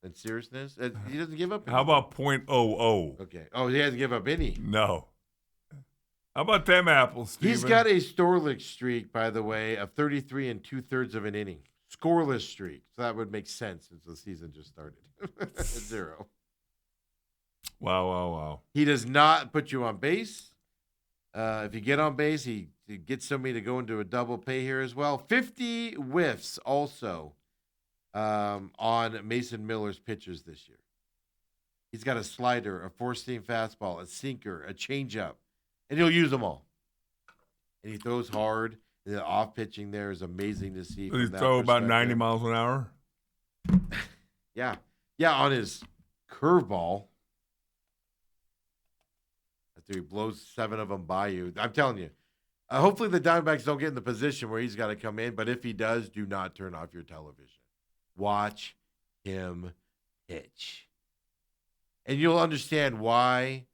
In seriousness, he doesn't give up any. How about .00? Okay. Oh, he hasn't give up any. No. How about them apples, Steven? He's got a scoreless streak, by the way, of 33 2/3 of an inning. Scoreless streak. So that would make sense since the season just started. 0. Wow. He does not put you on base. If you get on base, he gets somebody to go into a double pay here as well. 50 whiffs also on Mason Miller's pitches this year. He's got a slider, a four-seam fastball, a sinker, a changeup, and he'll use them all. And he throws hard. And the off pitching there is amazing to see. Does he from that throw about 90 perspective. miles an hour? Yeah. Yeah, on his curveball. After he blows 7 of them by you. I'm telling you. Hopefully the Diamondbacks don't get in the position where he's got to come in. But if he does, do not turn off your television. Watch him pitch. And you'll understand why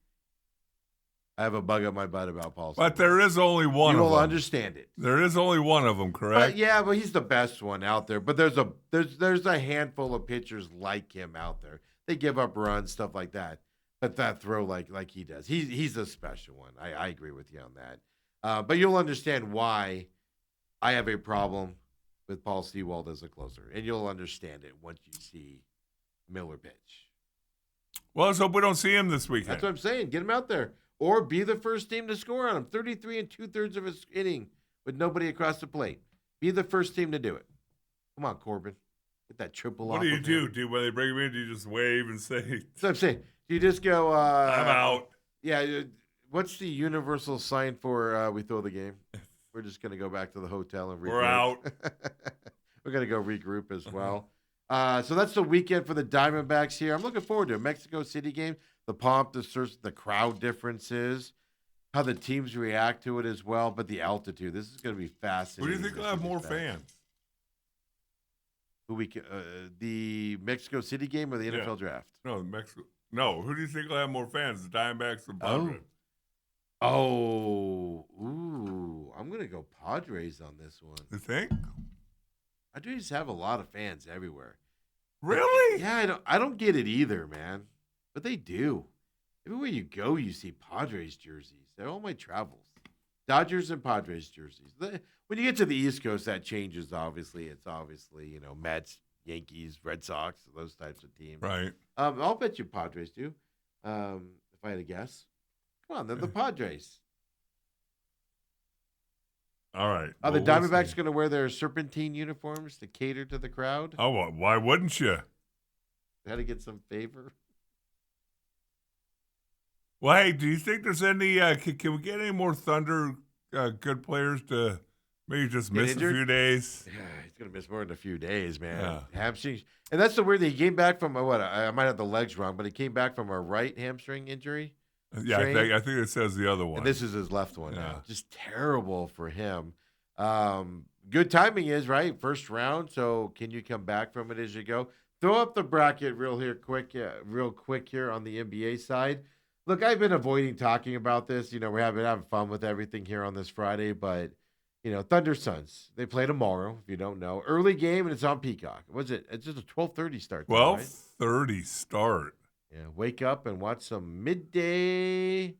I have a bug up my butt about Paul But Sewell. there is only one You of will them. understand it. There is only one of them, correct? Yeah, but he's the best one out there. But there's a handful of pitchers like him out there. They give up runs, stuff like that. But that throw like he does, he's a special one. I agree with you on that. But you'll understand why I have a problem with Paul Sewald as a closer, and you'll understand it once you see Miller pitch. Well, let's hope we don't see him this weekend. That's what I'm saying. Get him out there, or be the first team to score on him. 33 2/3 of his inning with nobody across the plate. Be the first team to do it. Come on, Corbin. Get that triple What off do you of do? him. Do when they bring him in, do you just wave and say, That's what I'm saying. Do you just go, I'm out? Yeah. What's the universal sign for we throw the game? We're just going to go back to the hotel and regroup. We're out. We're going to go regroup as well. So that's the weekend for the Diamondbacks here. I'm looking forward to a Mexico City game. The pomp, the crowd differences, how the teams react to it as well, but the altitude. This is going to be Who fascinating. do you think will have more fans? The Mexico City game or the NFL draft? No, Mexico. No, who do you think will have more fans? The Diamondbacks or Padres? I'm going to go Padres on this one. You think? Padres have a lot of fans everywhere. Really? Yeah, I don't get it either, man. But they do. Everywhere you go, you see Padres jerseys. They're all my travels. Dodgers and Padres jerseys. When you get to the East Coast, that changes, obviously. It's obviously, Mets, Yankees, Red Sox, those types of teams. Right. I'll bet you Padres do, if I had to guess. Come on, they're the Padres. All right. Are the Well, we'll Diamondbacks see. going to wear their serpentine uniforms to cater to the crowd? Oh, well, why wouldn't you? How to get some favor? Well, hey, do you think there's any? Can we get any more Thunder good players to maybe just Get miss injured? a few days? Yeah, he's going to miss more than a few days, man. Yeah. Hamstrings. And that's the weird thing. He came back from, I might have the legs wrong, but he came back from a right hamstring injury. Yeah, Strain? I think it says the other one. And this is his left one Yeah. now. Just terrible for him. Good timing is, right? First round. So can you come back from it as you go? Throw up the bracket real quick here on the NBA side. Look, I've been avoiding talking about this. We're having fun with everything here on this Friday, but Thunder Suns. They play tomorrow, if you don't know. Early game, and it's on Peacock. Was it? It's just a 12:30 start. Time, right? 12:30 start. Yeah, wake up and watch some midday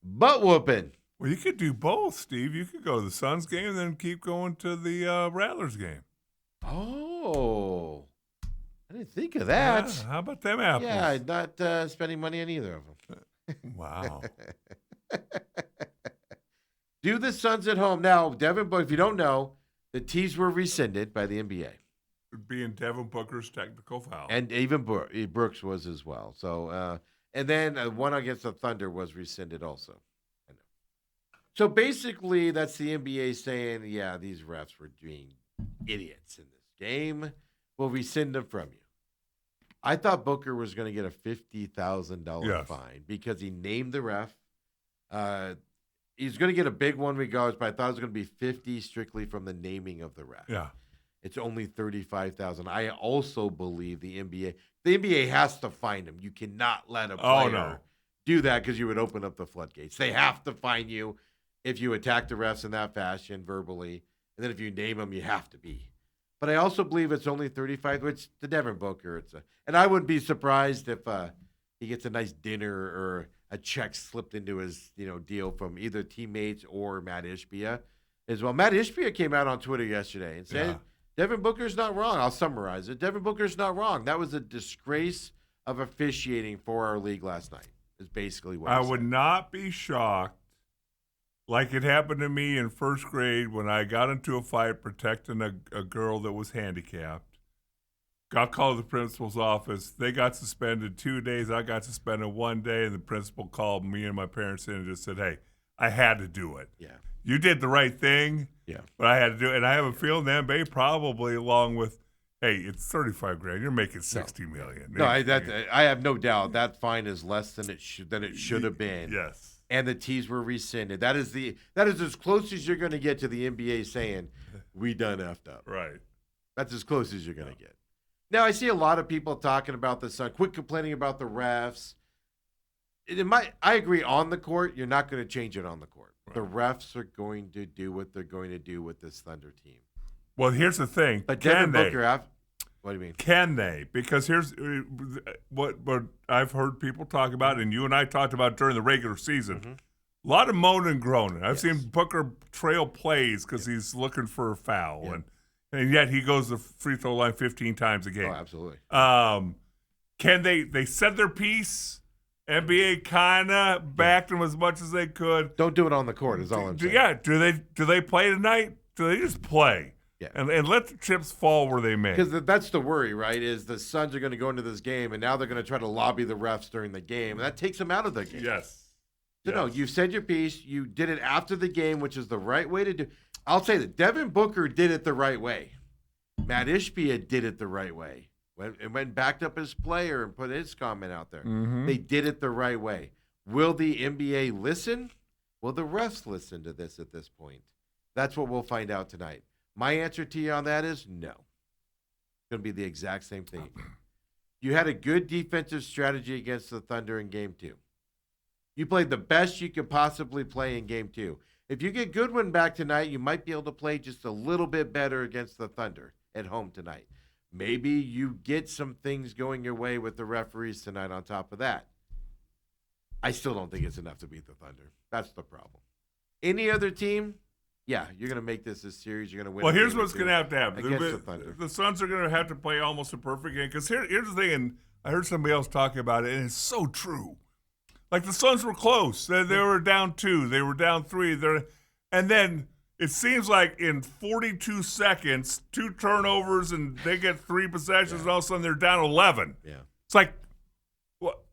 butt whooping. Well, you could do both, Steve. You could go to the Suns game and then keep going to the Rattlers game. Oh, I didn't think of that. Yeah, how about them apples? Yeah, not spending money on either of them. Wow. Do the Suns at home. Now, Devin Booker, if you don't know, the tees were rescinded by the NBA. Being Devin Booker's technical foul. And even Brooks was as well. So, and then one against the Thunder was rescinded also. I know. So basically, that's the NBA saying, yeah, these refs were being idiots in this game. We'll rescind them from you. I thought Booker was going to get a $50,000 Yes. fine because he named the ref. He's going to get a big one regardless, but I thought it was going to be 50 strictly from the naming of the ref. Yeah. It's only 35,000. I also believe the NBA has to fine him. You cannot let a player no. do that because you would open up the floodgates. They have to fine you if you attack the refs in that fashion verbally, and then if you name them, you have to be. But I also believe it's only 35, which to Devin Booker, and I wouldn't be surprised if he gets a nice dinner or a check slipped into his deal from either teammates or Matt Ishbia as well. Matt Ishbia came out on Twitter yesterday and said, Yeah. Devin Booker's not wrong. I'll summarize it. Devin Booker's not wrong. That was a disgrace of officiating for our league last night, is basically what I he would said. not be shocked, like it happened to me in first grade when I got into a fight protecting a girl that was handicapped. got called to the principal's office. They got suspended 2 days. I got suspended 1 day, and the principal called me and my parents in and just said, "Hey, I had to do it. Yeah. You did the right thing, Yeah. but I had to do it." And I have a feeling the NBA probably, along with, hey, it's 35 grand. You're making 60 million. No, I have no doubt that fine is less than it should have been. Yes. And the T's were rescinded. That is as close as you're going to get to the NBA saying we done effed up. Right. That's as close as you're going to get. Now I see a lot of people talking about this. Quit complaining about the refs. I agree on the court. You're not going to change it on the court. Right. The refs are going to do what they're going to do with this Thunder team. Well, here's the thing. But Can Devin they? Booker, what do you mean? Can they? Because here's what I've heard people talk about, and you and I talked about during the regular season. Mm-hmm. A lot of moaning and groaning. I've seen Booker trail plays because he's looking for a foul, and yet he goes to the free throw line 15 times a game. Oh, absolutely. Can they said their piece? NBA kind of backed them as much as they could. Don't do it on the court is all I'm saying. Yeah. Do they play tonight? Do they just play? Yeah. And let the chips fall where they may. Because that's the worry, right? Is the Suns are going to go into this game, and now they're going to try to lobby the refs during the game, and that takes them out of the game. Yes. So no, you said your piece. You did it after the game, which is the right way to do. I'll say that Devin Booker did it the right way. Matt Ishbia did it the right way. Went and backed up his player and put his comment out there. Mm-hmm. They did it the right way. Will the NBA listen? Will the refs listen to this at this point? That's what we'll find out tonight. My answer to you on that is no. It's going to be the exact same thing. You had a good defensive strategy against the Thunder in Game 2. You played the best you could possibly play in Game 2. If you get Goodwin back tonight, you might be able to play just a little bit better against the Thunder at home tonight. Maybe you get some things going your way with the referees tonight on top of that. I still don't think it's enough to beat the Thunder. That's the problem. Any other team, yeah, you're going to make this a series. You're going to win. Well, here's what's going to happen. Against the Thunder. The Suns are going to have to play almost a perfect game. Because here's the thing, and I heard somebody else talking about it, and it's so true. Like, the Suns were close. They were down 2. They were down 3. And then it seems like in 42 seconds, 2 turnovers, and they get 3 possessions, and all of a sudden they're down 11. Yeah. It's like,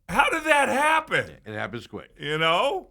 how did that happen? It happens quick. You know?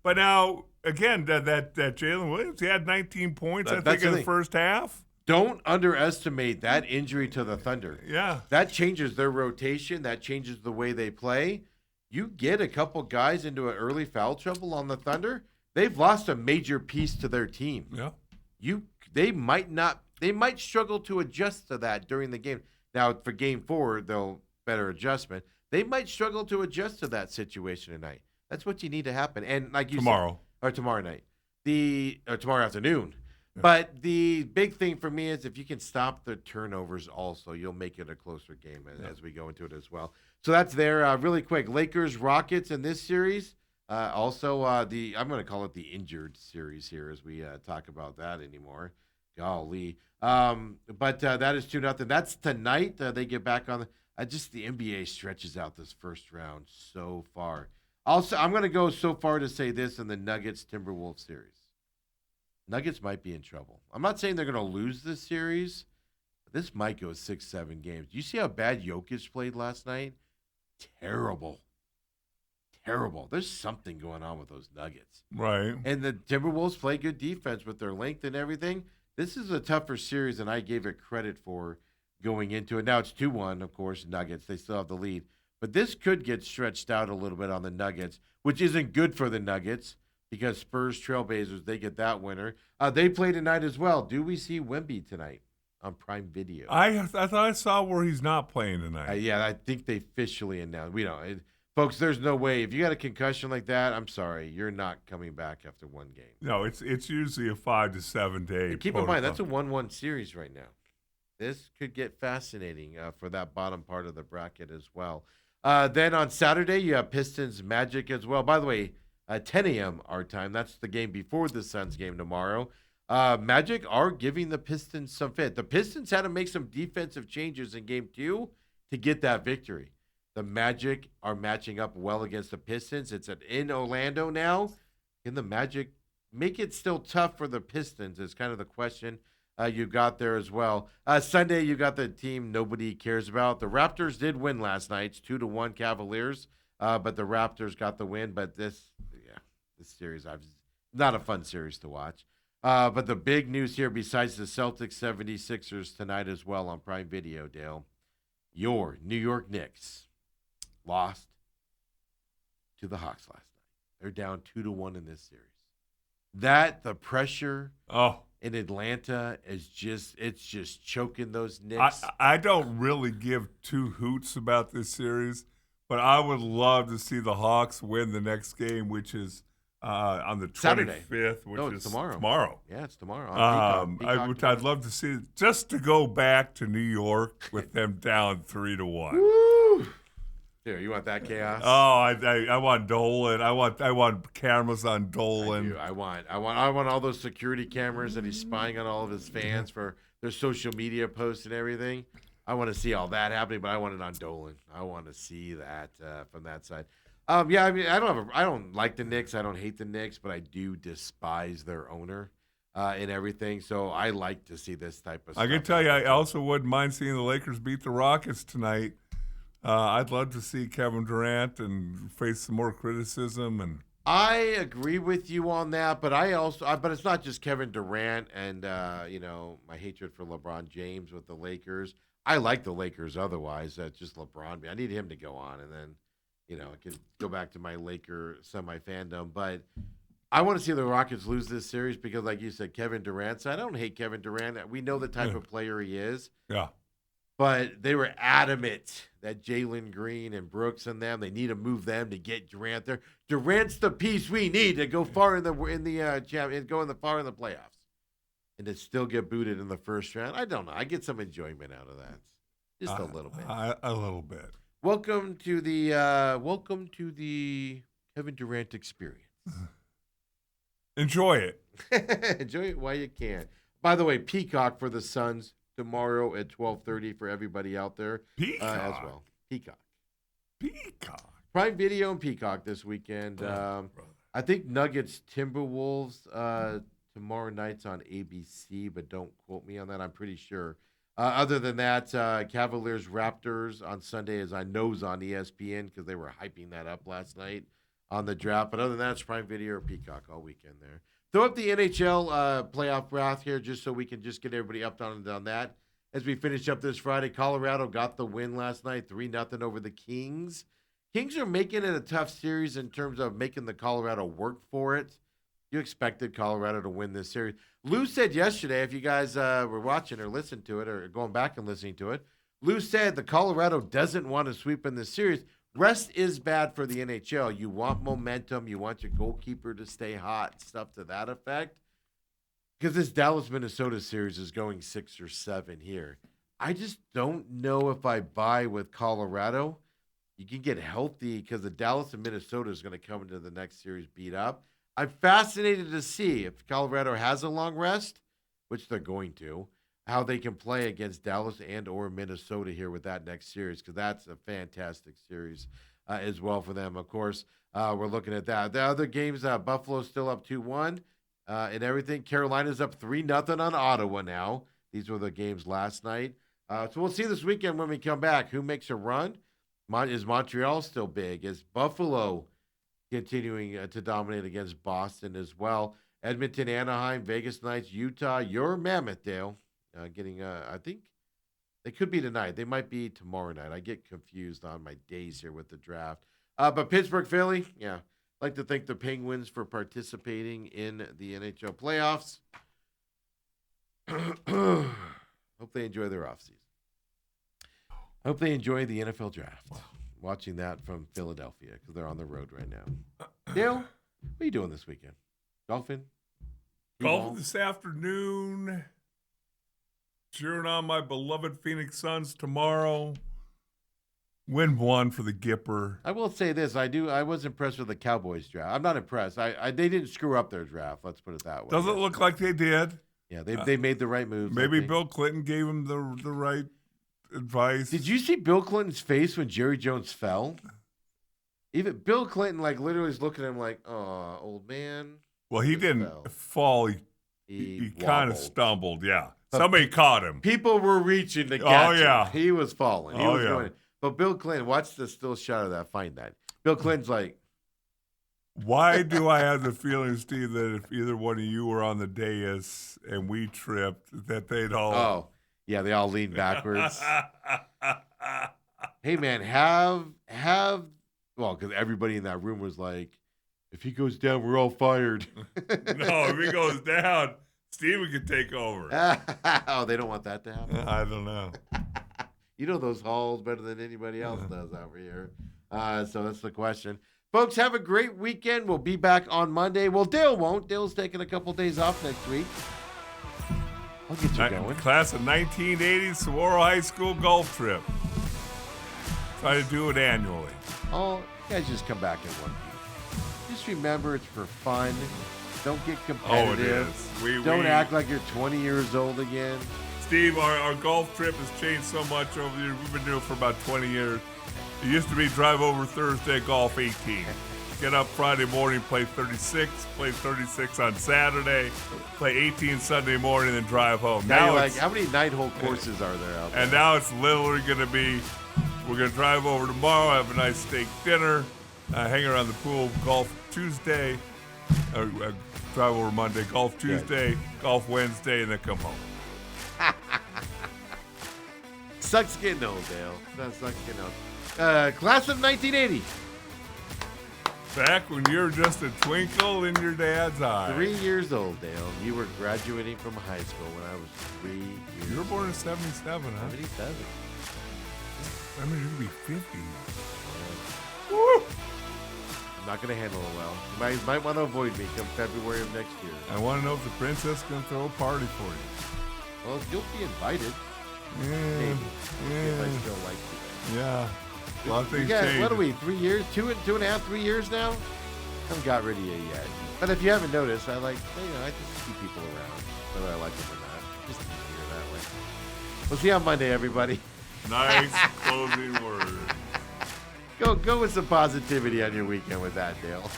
But now, again, that Jalen Williams, he had 19 points, I think, in the first half. Don't underestimate that injury to the Thunder. Yeah. That changes their rotation. That changes the way they play. You get a couple guys into an early foul trouble on the Thunder, they've lost a major piece to their team. Yeah. They might struggle to adjust to that during the game. Now for Game 4, they'll better adjustment. They might struggle to adjust to that situation tonight. That's what you need to happen. And like you tomorrow night, or tomorrow afternoon. Yeah. But the big thing for me is if you can stop the turnovers also, you'll make it a closer game as we go into it as well. So that's there. Really quick, Lakers, Rockets in this series. Also, I'm going to call it the injured series here as we talk about that anymore. Golly. But that is 2-0. That's tonight. They get back on. The NBA stretches out this first round so far. Also, I'm going to go so far to say this in the Nuggets-Timberwolves series. Nuggets might be in trouble. I'm not saying they're going to lose this series. But this might go 6-7 games. Do you see how bad Jokic played last night? Terrible. There's something going on with those Nuggets. Right. And the Timberwolves play good defense with their length and everything. This is a tougher series than I gave it credit for going into it. Now it's 2-1, of course, Nuggets. They still have the lead. But this could get stretched out a little bit on the Nuggets, which isn't good for the Nuggets because Spurs Trailblazers, they get that winner. They play tonight as well. Do we see Wemby tonight on Prime Video? I thought I saw where he's not playing tonight. Yeah, I think they officially announced. We don't. Folks, there's no way. If you got a concussion like that, I'm sorry. You're not coming back after one game. No, it's usually a 5 to 7 day. And keep in mind, that's a 1-1 series right now. This could get fascinating for that bottom part of the bracket as well. Then on Saturday, you have Pistons Magic as well. By the way, 10 a.m. our time. That's the game before the Suns game tomorrow. Magic are giving the Pistons some fit. The Pistons had to make some defensive changes in Game 2 to get that victory. The Magic are matching up well against the Pistons. It's in Orlando now. Can the Magic make it still tough for the Pistons is kind of the question. you got there as well. Sunday, you got the team nobody cares about. The Raptors did win last night. It's 2-1 Cavaliers, but the Raptors got the win. But this series, not a fun series to watch. But the big news here, besides the Celtics 76ers tonight as well on Prime Video, Dale, your New York Knicks lost to the Hawks last night. They're down 2-1 in this series. The pressure in Atlanta is just choking those Knicks. I don't really give two hoots about this series, but I would love to see the Hawks win the next game, which is on the 25th, Saturday. which No, it's is tomorrow. Yeah, it's tomorrow. On Peacock which tomorrow. I'd love to see, just to go back to New York with them down 3-1. Woo! Here, you want that chaos? Oh, I want Dolan. I want cameras on Dolan. I want all those security cameras that he's spying on all of his fans for their social media posts and everything. I want to see all that happening, but I want it on Dolan. I want to see that from that side. Yeah, I mean, I don't like the Knicks. I don't hate the Knicks, but I do despise their owner and everything. So I like to see this type of stuff. I can tell you, I also wouldn't mind seeing the Lakers beat the Rockets tonight. I'd love to see Kevin Durant and face some more criticism. And I agree with you on that, but but it's not just Kevin Durant and my hatred for LeBron James with the Lakers. I like the Lakers otherwise. That's just LeBron. I need him to go on, and then I can go back to my Laker semi-fandom. But I want to see the Rockets lose this series because, like you said, Kevin Durant. So I don't hate Kevin Durant. We know the type of player he is. yeah. But they were adamant that Jalen Green and Brooks and them, they need to move them to get Durant there. Durant's the piece we need to go far in the far in the playoffs, and to still get booted in the first round. I don't know. I get some enjoyment out of that, just a little bit. A little bit. Welcome to the Kevin Durant experience. Enjoy it. Enjoy it while you can. By the way, Peacock for the Suns tomorrow at 12:30 for everybody out there Peacock. as well. Peacock. Prime Video and Peacock this weekend. I think Nuggets Timberwolves tomorrow night's on ABC, but don't quote me on that. I'm pretty sure. Other than that, Cavaliers Raptors on Sunday, as I know, is on ESPN because they were hyping that up last night on the draft. But other than that, it's Prime Video or Peacock all weekend there. Throw up the NHL playoff brath here just so we can just get everybody up on that. As we finish up this Friday, Colorado got the win last night, 3-0 over the Kings. Kings are making it a tough series in terms of making the Colorado work for it. You expected Colorado to win this series. Lou said yesterday, if you guys were watching or listened to it or going back and listening to it, Lou said the Colorado doesn't want to sweep in this series. Rest is bad for the NHL. You want momentum. You want your goalkeeper to stay hot, stuff to that effect. Because this Dallas-Minnesota series is going 6 or 7 here. I just don't know if I buy with Colorado. You can get healthy because the Dallas and Minnesota is going to come into the next series beat up. I'm fascinated to see if Colorado has a long rest, which they're going to, how they can play against Dallas and or Minnesota here with that next series, because that's a fantastic series as well for them. Of course, we're looking at that. The other games, Buffalo's still up 2-1 and everything. Carolina's up 3-0 on Ottawa now. These were the games last night. So we'll see this weekend when we come back. Who makes a run? Is Montreal still big? Is Buffalo continuing to dominate against Boston as well? Edmonton, Anaheim, Vegas Knights, Utah, your Mammoth, Dale. I think they could be tonight. They might be tomorrow night. I get confused on my days here with the draft. But Pittsburgh, Philly, yeah. I'd like to thank the Penguins for participating in the NHL playoffs. Hope they enjoy their offseason. Hope they enjoy the NFL draft. Watching that from Philadelphia because they're on the road right now. Dale, what are you doing this weekend? Golfing? Golf this afternoon. Cheering on my beloved Phoenix Suns tomorrow. Win one for the Gipper. I will say this: I was impressed with the Cowboys draft. I'm not impressed. They didn't screw up their draft. Let's put it that way. Doesn't look like they did. Yeah, they made the right moves. Maybe Bill Clinton gave him the right advice. Did you see Bill Clinton's face when Jerry Jones fell? Even Bill Clinton, literally was looking at him like, "Oh, old man." Well, he didn't fall. He kind of wobbled. stumbled. Yeah. Somebody caught him. People were reaching to catch yeah. him. He was falling. He Oh, was yeah. going. But Bill Clinton, watch the still shot of that. Find that. Bill Clinton's like, Why do I have the feeling, Steve, that if either one of you were on the dais and we tripped, that they'd all. oh, yeah, they all lean backwards. Hey, man, have, well, because everybody in that room was like, if he goes down, we're all fired. No, if he goes down, Steven could take over. Oh, they don't want that to happen. I don't know. You know those halls better than anybody else does over here. So that's the question. Folks, have a great weekend. We'll be back on Monday. Well, Dale won't. Dale's taking a couple days off next week. I'll get you going. Class of 1980 Saguaro High School golf trip. Try to do it annually. Oh, you guys just come back in one piece. Just remember, it's for fun. Don't get competitive. Oh, it is. Don't act like you're 20 years old again. Steve, our golf trip has changed so much over the years. We've been doing it for about 20 years. It used to be drive over Thursday, golf 18. Get up Friday morning, play 36, play 36 on Saturday, play 18 Sunday morning, then drive home. Now, you're like, it's, how many night hole courses are there out there? and now it's literally going to be, we're going to drive over tomorrow, have a nice steak dinner, hang around the pool, golf Tuesday, drive over Monday, golf Tuesday, golf Wednesday, and then come home. Sucks getting old, Dale. That sucks getting old. Class of 1980. Back when you're just a twinkle in your dad's eye. 3 years old, Dale. You were graduating from high school when I was 3 years You were born in 77, huh? 77. I mean, you'd be 50. Woo! I'm not going to handle it well. You might want to avoid me come February of next year. I want to know if the princess can throw a party for you. Well, you'll be invited. Yeah, Maybe. If I still like you. yeah. A lot of things Yeah, change. what are we, 3 years? Two and a half, 3 years now? I haven't got rid of you yet. But if you haven't noticed, I just keep people around, whether I like them or not. Just easier that way. We'll see you on Monday, everybody. Nice closing words. Go with some positivity on your weekend with that, Dale.